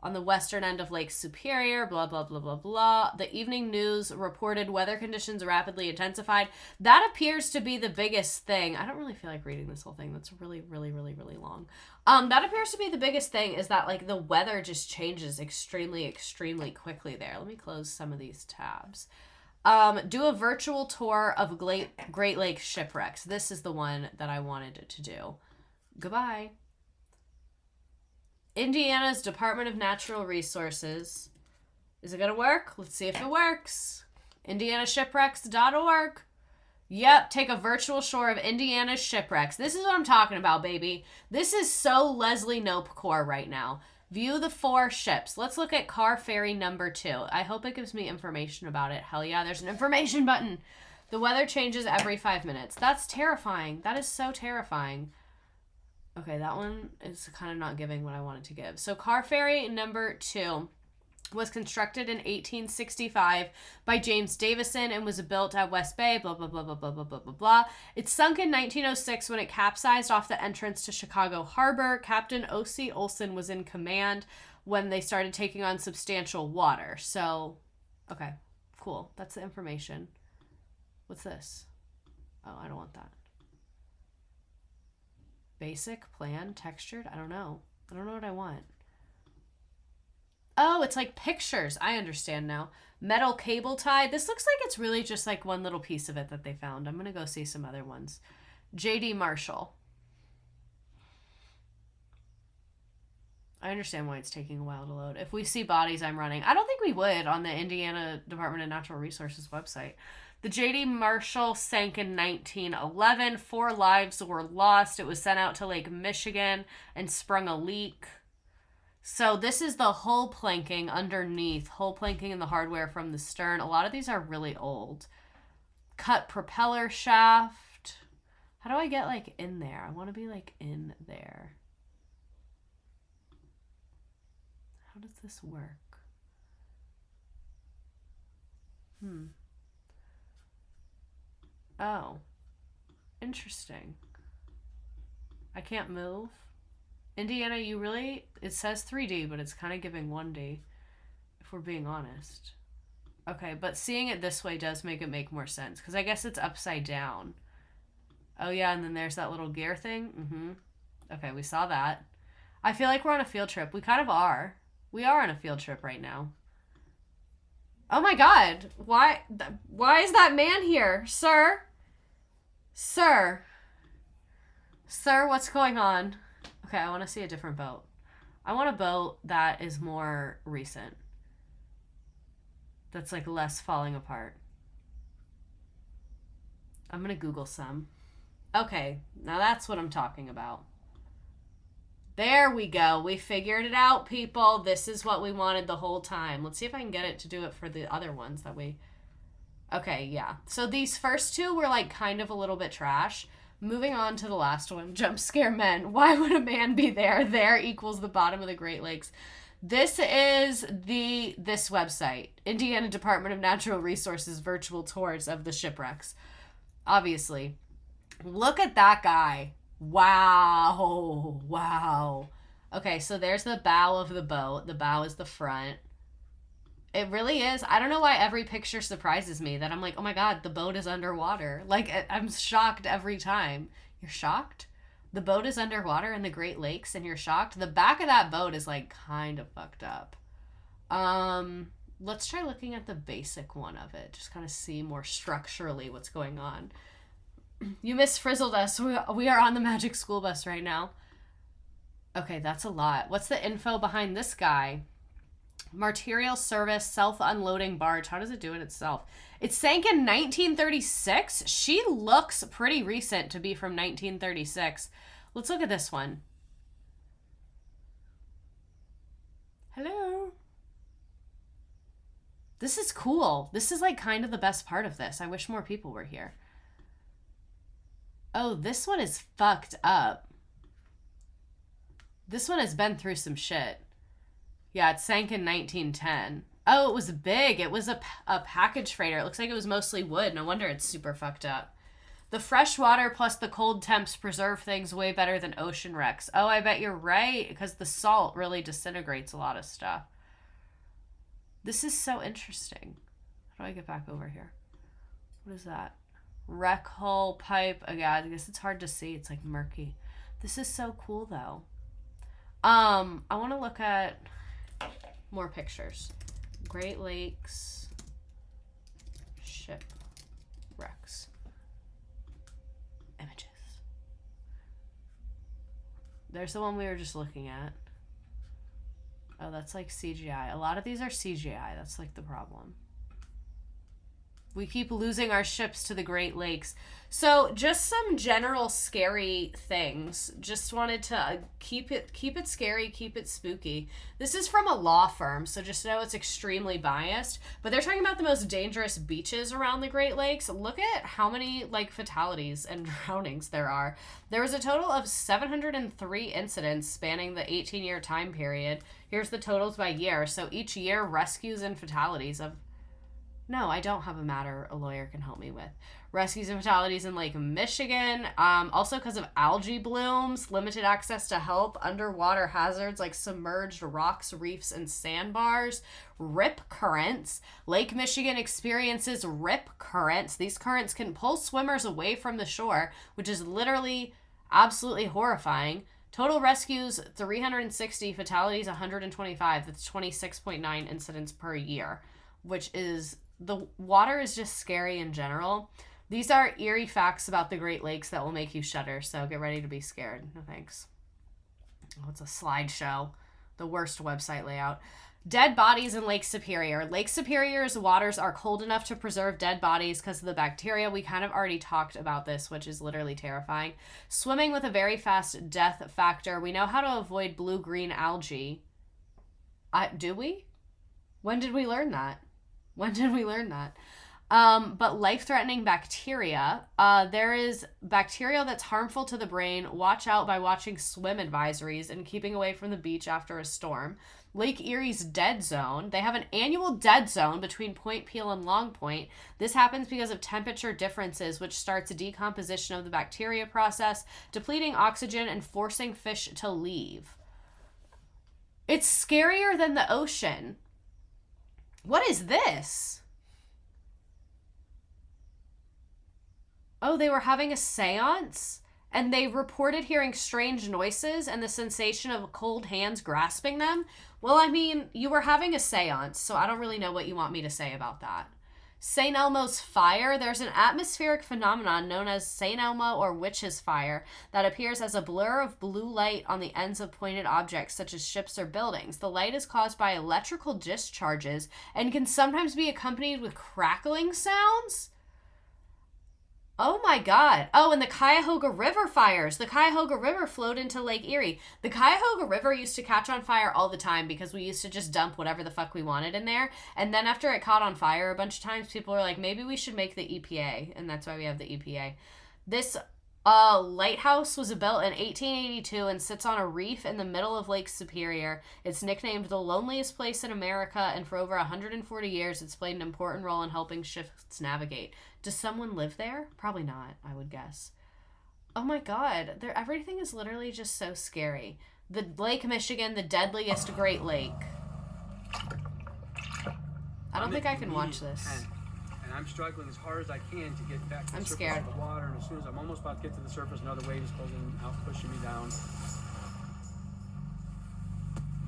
on the western end of Lake Superior, blah, blah, blah, blah, blah. The Evening News reported weather conditions rapidly intensified. That appears to be the biggest thing. I don't really feel like reading this whole thing. That's really, really, really, really long. That appears to be the biggest thing, is that like the weather just changes extremely, extremely quickly there. Let me close some of these tabs. Do a virtual tour of Great Lakes shipwrecks. This is the one that I wanted to do. Goodbye. Indiana's Department of Natural Resources. Is it going to work? Let's see if it works. IndianaShipwrecks.org. Yep, take a virtual tour of Indiana's shipwrecks. This is what I'm talking about, baby. This is so Leslie Knope core right now. View the 4 ships. Let's look at Car Ferry number 2. I hope it gives me information about it. Hell yeah, there's an information button. The weather changes every 5 minutes. That's terrifying. That is so terrifying. Okay, that one is kind of not giving what I wanted to give. So Car Ferry number 2 was constructed in 1865 by James Davison and was built at West Bay, blah, blah, blah, blah, blah, blah, blah, blah, blah. It sunk in 1906 when it capsized off the entrance to Chicago Harbor. Captain O.C. Olson was in command when they started taking on substantial water. So, okay, cool. That's the information. What's this? Oh, I don't want that. Basic, plan, textured? I don't know. I don't know what I want. Oh, it's like pictures. I understand now. Metal cable tie. This looks like it's really just like one little piece of it that they found. I'm going to go see some other ones. J.D. Marshall. I understand why it's taking a while to load. If we see bodies, I'm running. I don't think we would on the Indiana Department of Natural Resources website. The J.D. Marshall sank in 1911. 4 lives were lost. It was sent out to Lake Michigan and sprung a leak. So this is the hull planking underneath, hull planking and the hardware from the stern. A lot of these are really old. Cut propeller shaft. How do I get like in there? I want to be like in there. How does this work? Oh. Interesting. I can't move. Indiana, you really... It says 3D, but it's kind of giving 1D, if we're being honest. Okay, but seeing it this way does make it make more sense, because I guess it's upside down. Oh yeah, and then there's that little gear thing. Okay, we saw that. I feel like we're on a field trip. We kind of are. We are on a field trip right now. Oh my god! Why is that man here? Sir? Sir? Sir, what's going on? Okay, I want to see a different boat. I want a boat that is more recent. That's like less falling apart. I'm gonna Google some. Okay, now that's what I'm talking about. There we go. We figured it out, people. This is what we wanted the whole time. Let's see if I can get it to do it for the other ones that we... Okay, yeah. So these first two were like kind of a little bit trash. Moving on to the last one, jump scare men. Why would a man be there? There equals the bottom of the Great Lakes. This is this website, Indiana Department of Natural Resources virtual tours of the shipwrecks. Obviously. Look at that guy. Wow. Wow. Okay, so there's the bow of the boat. The bow is the front. It really is. I don't know why every picture surprises me that I'm like, oh my god, the boat is underwater. Like, I'm shocked every time. You're shocked? The boat is underwater in the Great Lakes and you're shocked? The back of that boat is like kind of fucked up. Let's try looking at the basic one of it. Just kind of see more structurally what's going on. You misfrizzled us. We are on the Magic School Bus right now. Okay, that's a lot. What's the info behind this guy? Marterial service, self-unloading barge. How does it do it itself? It sank in 1936. She looks pretty recent to be from 1936. Let's look at this one. Hello. This is cool. This is like kind of the best part of this. I wish more people were here. Oh, this one is fucked up. This one has been through some shit. Yeah, it sank in 1910. Oh, it was big. It was a package freighter. It looks like it was mostly wood. No wonder it's super fucked up. The fresh water plus the cold temps preserve things way better than ocean wrecks. Oh, I bet you're right, because the salt really disintegrates a lot of stuff. This is so interesting. How do I get back over here? What is that? Wreck hull pipe. Oh, yeah, I guess it's hard to see. It's like murky. This is so cool, though. I want to look at... more pictures. Great Lakes shipwrecks. Images. There's the one we were just looking at. Oh, that's like CGI. A lot of these are CGI. That's like the problem. We keep losing our ships to the Great Lakes. So just some general scary things. Just wanted to keep it scary, keep it spooky. This is from a law firm, so just know it's extremely biased. But they're talking about the most dangerous beaches around the Great Lakes. Look at how many like fatalities and drownings there are. There was a total of 703 incidents spanning the 18-year time period. Here's the totals by year. So each year, rescues and fatalities of... No, I don't have a matter a lawyer can help me with. Rescues and fatalities in Lake Michigan. Also because of algae blooms, limited access to help, underwater hazards like submerged rocks, reefs, and sandbars. Rip currents. Lake Michigan experiences rip currents. These currents can pull swimmers away from the shore, which is literally absolutely horrifying. Total rescues, 360. Fatalities, 125. That's 26.9 incidents per year, which is... The water is just scary in general. These are eerie facts about the Great Lakes that will make you shudder, so get ready to be scared. No thanks. Oh, it's a slideshow. The worst website layout. Dead bodies in Lake Superior. Lake Superior's waters are cold enough to preserve dead bodies because of the bacteria. We kind of already talked about this, which is literally terrifying. Swimming with a very fast death factor. We know how to avoid blue-green algae. Do we? When did we learn that? But life-threatening bacteria. There is bacteria that's harmful to the brain. Watch out by watching swim advisories and keeping away from the beach after a storm. Lake Erie's dead zone. They have an annual dead zone between Point Peel and Long Point. This happens because of temperature differences, which starts a decomposition of the bacteria process, depleting oxygen and forcing fish to leave. It's scarier than the ocean. What is this? Oh, they were having a seance? And they reported hearing strange noises and the sensation of cold hands grasping them? Well, I mean, you were having a seance, so I don't really know what you want me to say about that. St. Elmo's fire. There's an atmospheric phenomenon known as St. Elmo or Witch's Fire that appears as a blur of blue light on the ends of pointed objects such as ships or buildings. The light is caused by electrical discharges and can sometimes be accompanied with crackling sounds. Oh my God. Oh, and the Cuyahoga River fires. The Cuyahoga River flowed into Lake Erie. The Cuyahoga River used to catch on fire all the time because we used to just dump whatever the fuck we wanted in there. And then after it caught on fire a bunch of times, people were like, maybe we should make the EPA. And that's why we have the EPA. This lighthouse was built in 1882 and sits on a reef in the middle of Lake Superior. It's nicknamed the loneliest place in America, and for over 140 years, it's played an important role in helping ships navigate. Does someone live there? Probably not, I would guess. Oh my God, everything is literally just so scary. The Lake Michigan, the deadliest Great Lake. I don't think I can watch this. And I'm struggling as hard as I can to get back to the surface of the water, and as soon as I'm almost about to get to the surface, another wave is closing out, pushing me down.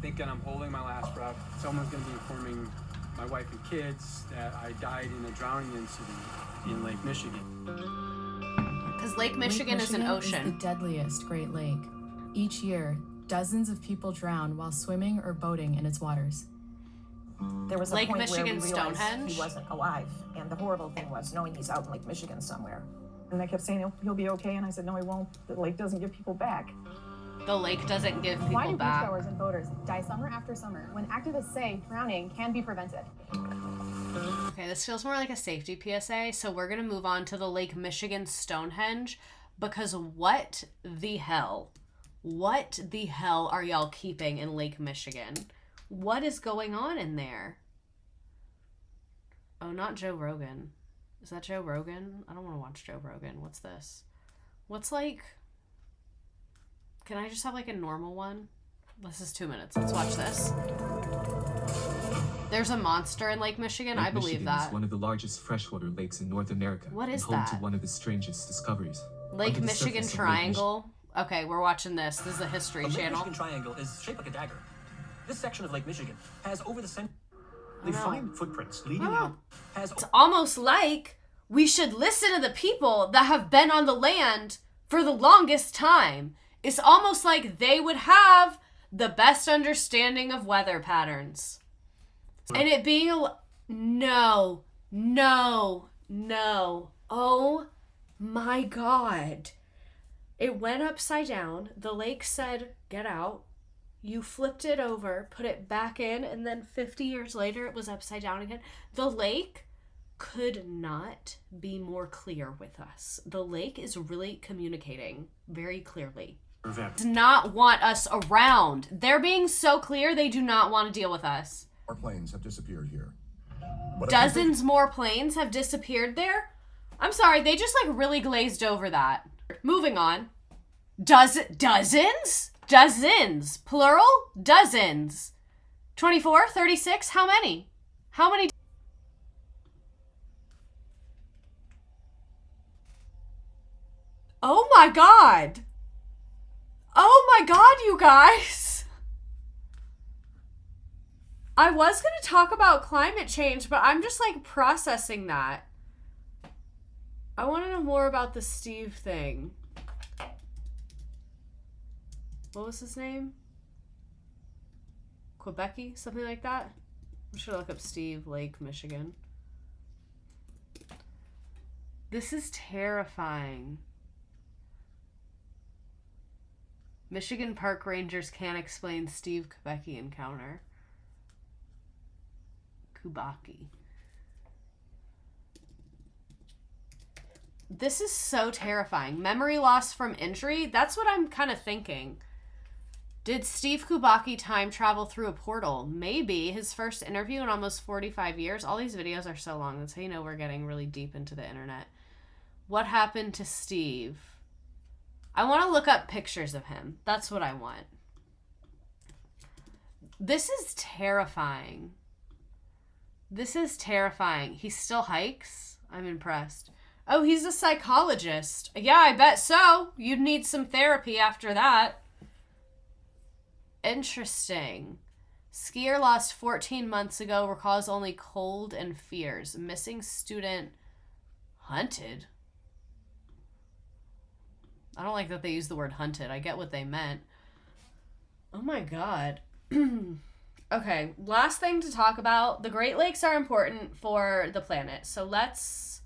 Thinking I'm holding my last breath. Someone's going to be informing my wife and kids that I died in a drowning incident in Lake Michigan. Because Lake Michigan is an ocean. Is the deadliest Great Lake. Each year, dozens of people drown while swimming or boating in its waters. There was a Lake point Michigan where we realized Stonehenge? he wasn't alive, and the horrible thing was knowing he's out in Lake Michigan somewhere. And they kept saying he'll be okay, and I said no, he won't. The lake doesn't give people back. The lake doesn't give Why people do back. beachgoers and boaters die summer after summer when activists say drowning can be prevented? Okay, this feels more like a safety PSA, so we're going to move on to the Lake Michigan Stonehenge, because what the hell? What the hell are y'all keeping in Lake Michigan? What is going on in there? Oh, not Joe Rogan. Is that Joe Rogan? I don't want to watch Joe Rogan. What's this? What's like... Can I just have like a normal one? This is 2 minutes. Let's watch this. There's a monster in Lake Michigan. I believe that. Is one of the largest freshwater lakes in North America. What is and home that? to one of the strangest discoveries. Lake Under the Michigan surface of Lake Triangle. Okay, we're watching this. This is the History The Lake Channel. Michigan Triangle is shaped like a dagger. This section of Lake Michigan has over the century. They find footprints leading out. It's almost like we should listen to the people that have been on the land for the longest time. It's almost like they would have the best understanding of weather patterns. And it being no. Oh my God. It went upside down. The lake said, get out. You flipped it over, put it back in, and then 50 years later, it was upside down again. The lake could not be more clear with us. The lake is really communicating very clearly. Does not want us around. They're being so clear, they do not want to deal with us. Our planes have disappeared here. Dozens more planes have disappeared there? I'm sorry, they just like really glazed over that. Moving on. Dozens? Dozens. Plural? Dozens. 24? 36? How many? How many? Oh my God. Oh my God, you guys. I was going to talk about climate change, but I'm just like processing that. I want to know more about the Steve thing. What was his name? Quebecy? Something like that? I'm just gonna look up Steve Lake, Michigan. This is terrifying. Michigan park rangers can't explain Steve Quebecy encounter. Kubacki. This is so terrifying. Memory loss from injury? That's what I'm kind of thinking. Did Steve Kubacki time travel through a portal? Maybe. His first interview in almost 45 years. All these videos are so long. That's how you know we're getting really deep into the internet. What happened to Steve? I want to look up pictures of him. That's what I want. This is terrifying. This is terrifying. He still hikes? I'm impressed. Oh, he's a psychologist. Yeah, I bet so. You'd need some therapy after that. Interesting. Skier lost 14 months ago. Recalls only cold and fears. Missing student hunted. I don't like that they use the word hunted. I get what they meant. Oh my god. Okay, last thing to talk about. The Great Lakes are important for the planet. So let's...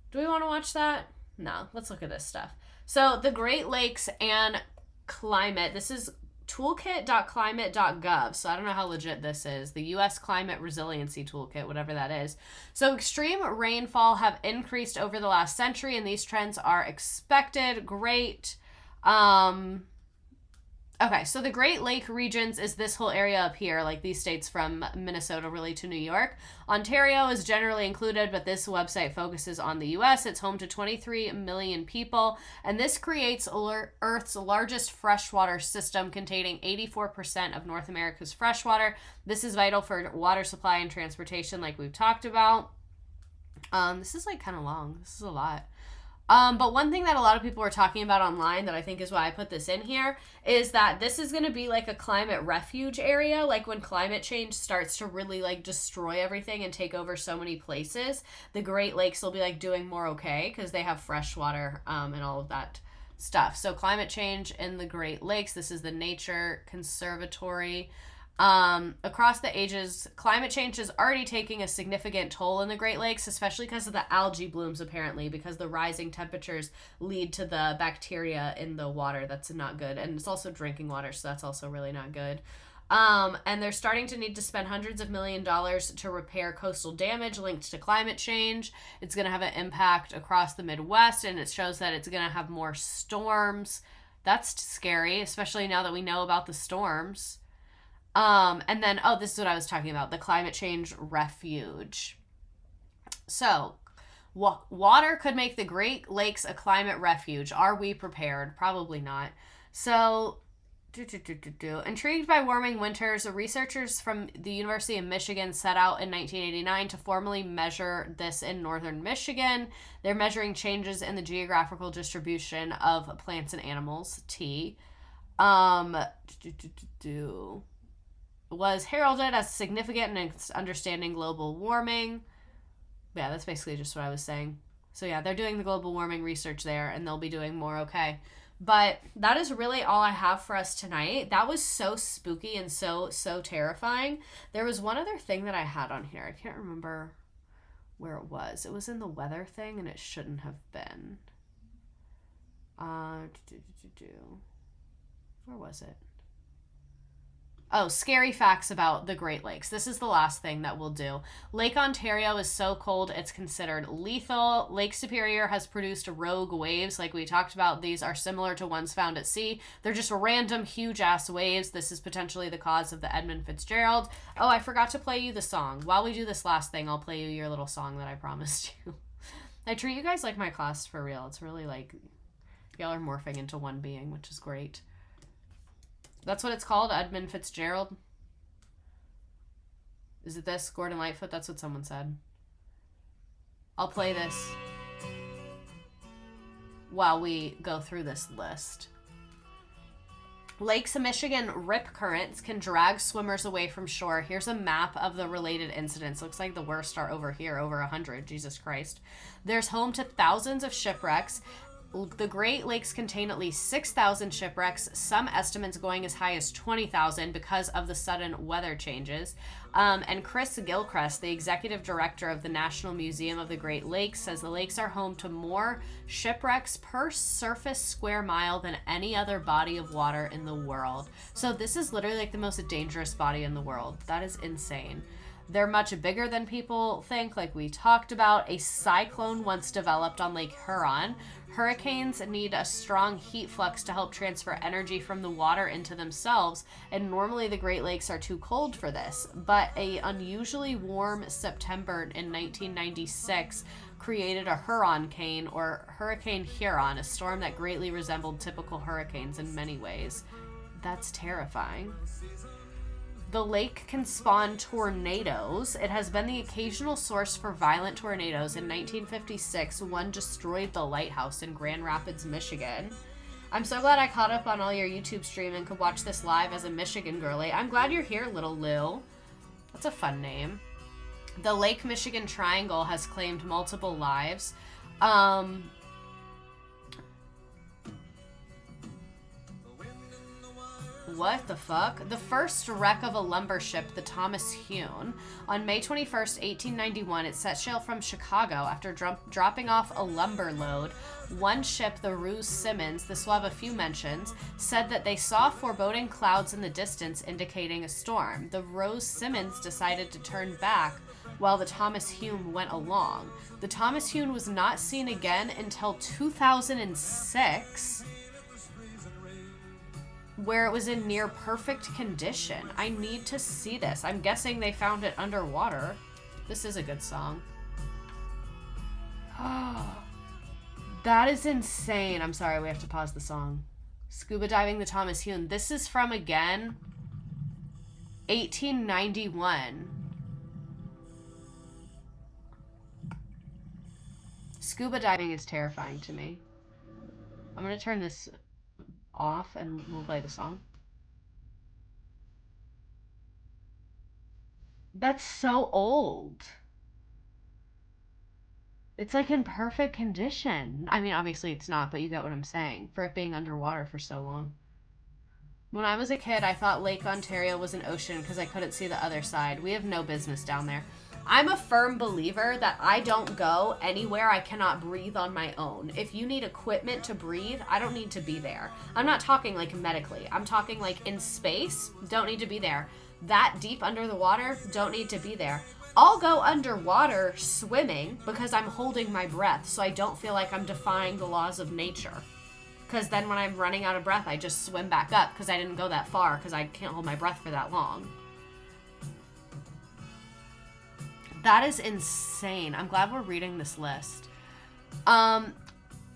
Do we want to watch that? No, let's look at this stuff. So the Great Lakes and climate. This is toolkit.climate.gov. So I don't know how legit this is. The U.S. Climate Resiliency Toolkit, whatever that is. So extreme rainfall have increased over the last century, and these trends are expected. Great. Okay, so the Great Lake regions is this whole area up here, like these states from Minnesota really to New York. Ontario is generally included, but this website focuses on the U.S. It's home to 23 million people, and this creates Earth's largest freshwater system containing 84% of North America's freshwater. This is vital for water supply and transportation like we've talked about. This is like kind of long. This is a lot. But one thing that a lot of people are talking about online that I think is why I put this in here is that this is going to be like a climate refuge area. Like when climate change starts to really like destroy everything and take over so many places, the Great Lakes will be like doing more okay because they have fresh water and all of that stuff. So climate change in the Great Lakes, this is the Nature Conservatory. Across the ages, climate change is already taking a significant toll in the Great Lakes, especially because of the algae blooms, apparently, because the rising temperatures lead to the bacteria in the water. That's not good. And it's also drinking water, so that's also really not good. And they're starting to need to spend hundreds of $millions to repair coastal damage linked to climate change. It's going to have an impact across the Midwest, and it shows that it's going to have more storms. That's scary, especially now that we know about the storms. And then, oh, this is what I was talking about, the climate change refuge. So, water could make the Great Lakes a climate refuge. Are we prepared? Probably not. So, intrigued by warming winters, researchers from the University of Michigan set out in 1989 to formally measure this in northern Michigan. They're measuring changes in the geographical distribution of plants and animals, was heralded as significant in understanding global warming. Yeah, that's basically just what I was saying. So yeah, they're doing the global warming research there, and they'll be doing more okay. But that is really all I have for us tonight. That was so spooky and so terrifying. There was one other thing that I had on here. I can't remember where it was. It was in the weather thing, and it shouldn't have been. Where was it? Oh, scary facts about the Great Lakes. This is the last thing that we'll do. Lake Ontario is so cold it's considered lethal. Lake Superior has produced rogue waves like we talked about. These are similar to ones found at sea. They're just random huge-ass waves. This is potentially the cause of the Edmund Fitzgerald. Oh, I forgot to play you the song. While we do this last thing, I'll play you your little song that I promised you. I treat you guys like my class for real. It's really like y'all are morphing into one being, which is great. That's what it's called, Edmund Fitzgerald. Is it this? Gordon Lightfoot? That's what someone said. I'll play this while we go through this list. Lakes of Michigan rip currents can drag swimmers away from shore. Here's a map of the related incidents. Looks like the worst are over here, over 100. Jesus Christ. There's home to thousands of shipwrecks. The Great Lakes contain at least 6,000 shipwrecks, some estimates going as high as 20,000 because of the sudden weather changes. And Chris Gilchrist, the executive director of the National Museum of the Great Lakes, says the lakes are home to more shipwrecks per surface square mile than any other body of water in the world. So this is literally like the most dangerous body in the world. That is insane. They're much bigger than people think, like we talked about. A cyclone once developed on Lake Huron. Hurricanes need a strong heat flux to help transfer energy from the water into themselves, and normally the Great Lakes are too cold for this. But a unusually warm September in 1996 created a hurricane, or Hurricane Huron, a storm that greatly resembled typical hurricanes in many ways. That's terrifying. The lake can spawn tornadoes. It has been the occasional source for violent tornadoes. In 1956, one destroyed the lighthouse in Grand Rapids, Michigan. I'm so glad I caught up on all your YouTube stream and could watch this live as a Michigan girly. I'm glad you're here, Little Lil. That's a fun name. The Lake Michigan Triangle has claimed multiple lives. What the fuck? The first wreck of a lumber ship, the Thomas Hune. On May 21st, 1891, it set sail from Chicago after dropping off a lumber load. One ship, the Rose Simmons, this will have a few mentions, said that they saw foreboding clouds in the distance indicating a storm. The Rose Simmons decided to turn back while the Thomas Hune went along. The Thomas Hune was not seen again until 2006, where it was in near perfect condition. I need to see this. I'm guessing they found it underwater. This is a good song. That is insane. I'm sorry, we have to pause the song. Scuba diving the Thomas Hune. This is from, again, 1891. Scuba diving is terrifying to me. I'm gonna turn this off and we'll play the song. That's so old. It's like in perfect condition. I mean, obviously it's not, but you get what I'm saying. For it being underwater for so long. When I was a kid, I thought Lake Ontario was an ocean because I couldn't see the other side. We have no business down there. I'm a firm believer that I don't go anywhere I cannot breathe on my own. If you need equipment to breathe, I don't need to be there. I'm not talking like medically. I'm talking like in space, don't need to be there. That deep under the water, don't need to be there. I'll go underwater swimming because I'm holding my breath so I don't feel like I'm defying the laws of nature. Because then when I'm running out of breath, I just swim back up because I didn't go that far because I can't hold my breath for that long. That is insane. I'm glad we're reading this list.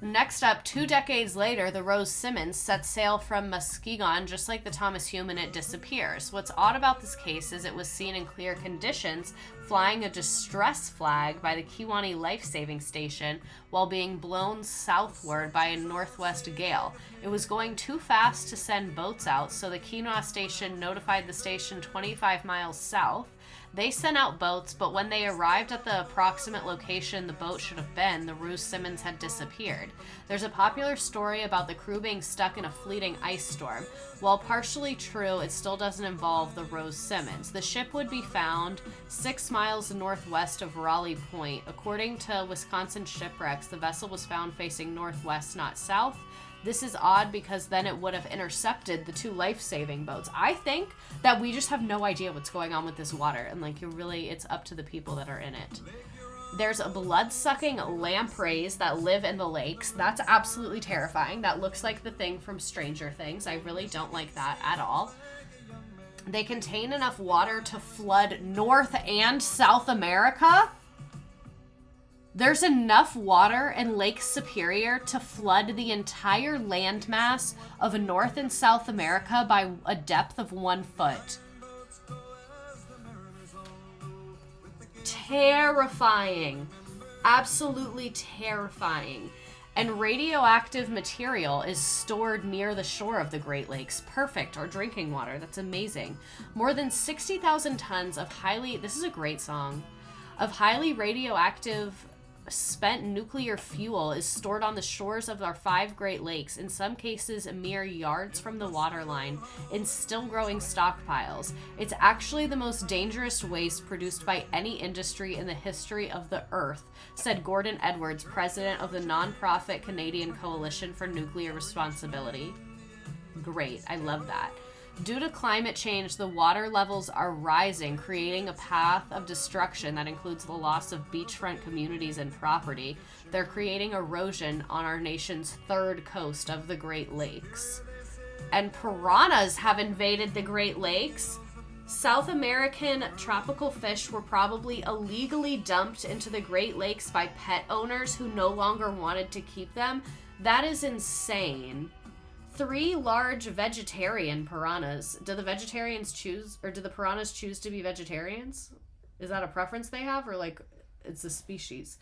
Next up, 2 decades later, the Rose Simmons sets sail from Muskegon just like the Thomas Hune, and it disappears. What's odd about this case is it was seen in clear conditions flying a distress flag by the Kewaunee Life Saving Station while being blown southward by a northwest gale. It was going too fast to send boats out, so the Keweenaw Station notified the station 25 miles south. They sent out boats, but when they arrived at the approximate location the boat should have been, the Rose Simmons had disappeared. There's a popular story about the crew being stuck in a fleeting ice storm. While partially true, it still doesn't involve the Rose Simmons. The ship would be found 6 miles northwest of Raleigh Point. According to Wisconsin Shipwrecks, the vessel was found facing northwest, not south. This is odd because then it would have intercepted the 2 life-saving boats. I think that we just have no idea what's going on with this water, and like it's up to the people that are in it. There's a blood-sucking lampreys that live in the lakes. That's absolutely terrifying. That looks like the thing from Stranger Things. I really don't like that at all. They contain enough water to flood North and South America. There's enough water in Lake Superior to flood the entire landmass of North and South America by a depth of 1 foot. Terrifying. Absolutely terrifying. And radioactive material is stored near the shore of the Great Lakes. Perfect. Or drinking water. That's amazing. More than 60,000 tons of this is a great song, of highly radioactive spent nuclear fuel is stored on the shores of our 5 Great Lakes, in some cases mere yards from the waterline, in still growing stockpiles. It's actually the most dangerous waste produced by any industry in the history of the Earth, said Gordon Edwards, president of the non-profit Canadian Coalition for Nuclear Responsibility. Great, I love that. Due to climate change, the water levels are rising, creating a path of destruction that includes the loss of beachfront communities and property. They're creating erosion on our nation's third coast of the Great Lakes. And piranhas have invaded the Great Lakes. South American tropical fish were probably illegally dumped into the Great Lakes by pet owners who no longer wanted to keep them. That is insane. 3 large vegetarian piranhas. Do the vegetarians choose, or do the piranhas choose to be vegetarians? Is that a preference they have, or like it's a species?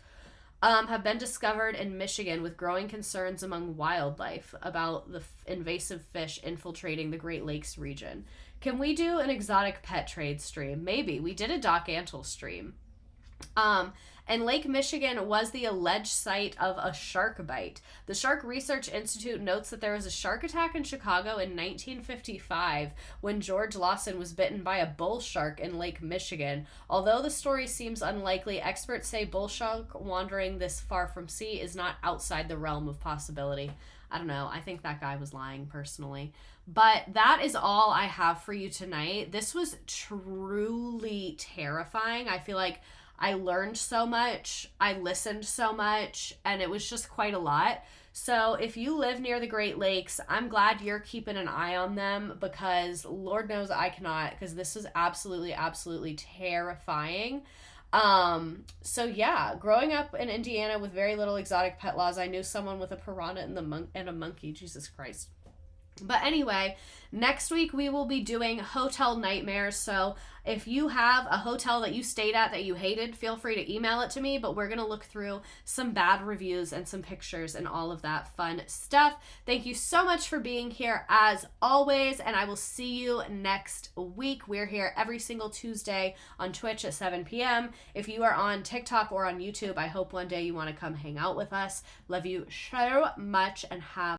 Have been discovered in Michigan, with growing concerns among wildlife about the invasive fish infiltrating the Great Lakes region. Can we do an exotic pet trade stream? Maybe. We did a Doc Antle stream. And Lake Michigan was the alleged site of a shark bite. The Shark Research Institute notes that there was a shark attack in Chicago in 1955 when George Lawson was bitten by a bull shark in Lake Michigan. Although the story seems unlikely, experts say bull shark wandering this far from sea is not outside the realm of possibility. I don't know. I think that guy was lying personally. But that is all I have for you tonight. This was truly terrifying. I feel like I learned so much, I listened so much, and it was just quite a lot. So if you live near the Great Lakes, I'm glad you're keeping an eye on them, because Lord knows I cannot, because this is absolutely, absolutely terrifying. So yeah, growing up in Indiana with very little exotic pet laws, I knew someone with a piranha and a monkey. Jesus Christ. But anyway, next week we will be doing hotel nightmares. So if you have a hotel that you stayed at that you hated, feel free to email it to me. But we're going to look through some bad reviews and some pictures and all of that fun stuff. Thank you so much for being here as always. And I will see you next week. We're here every single Tuesday on Twitch at 7 p.m. If you are on TikTok or on YouTube, I hope one day you want to come hang out with us. Love you so much and have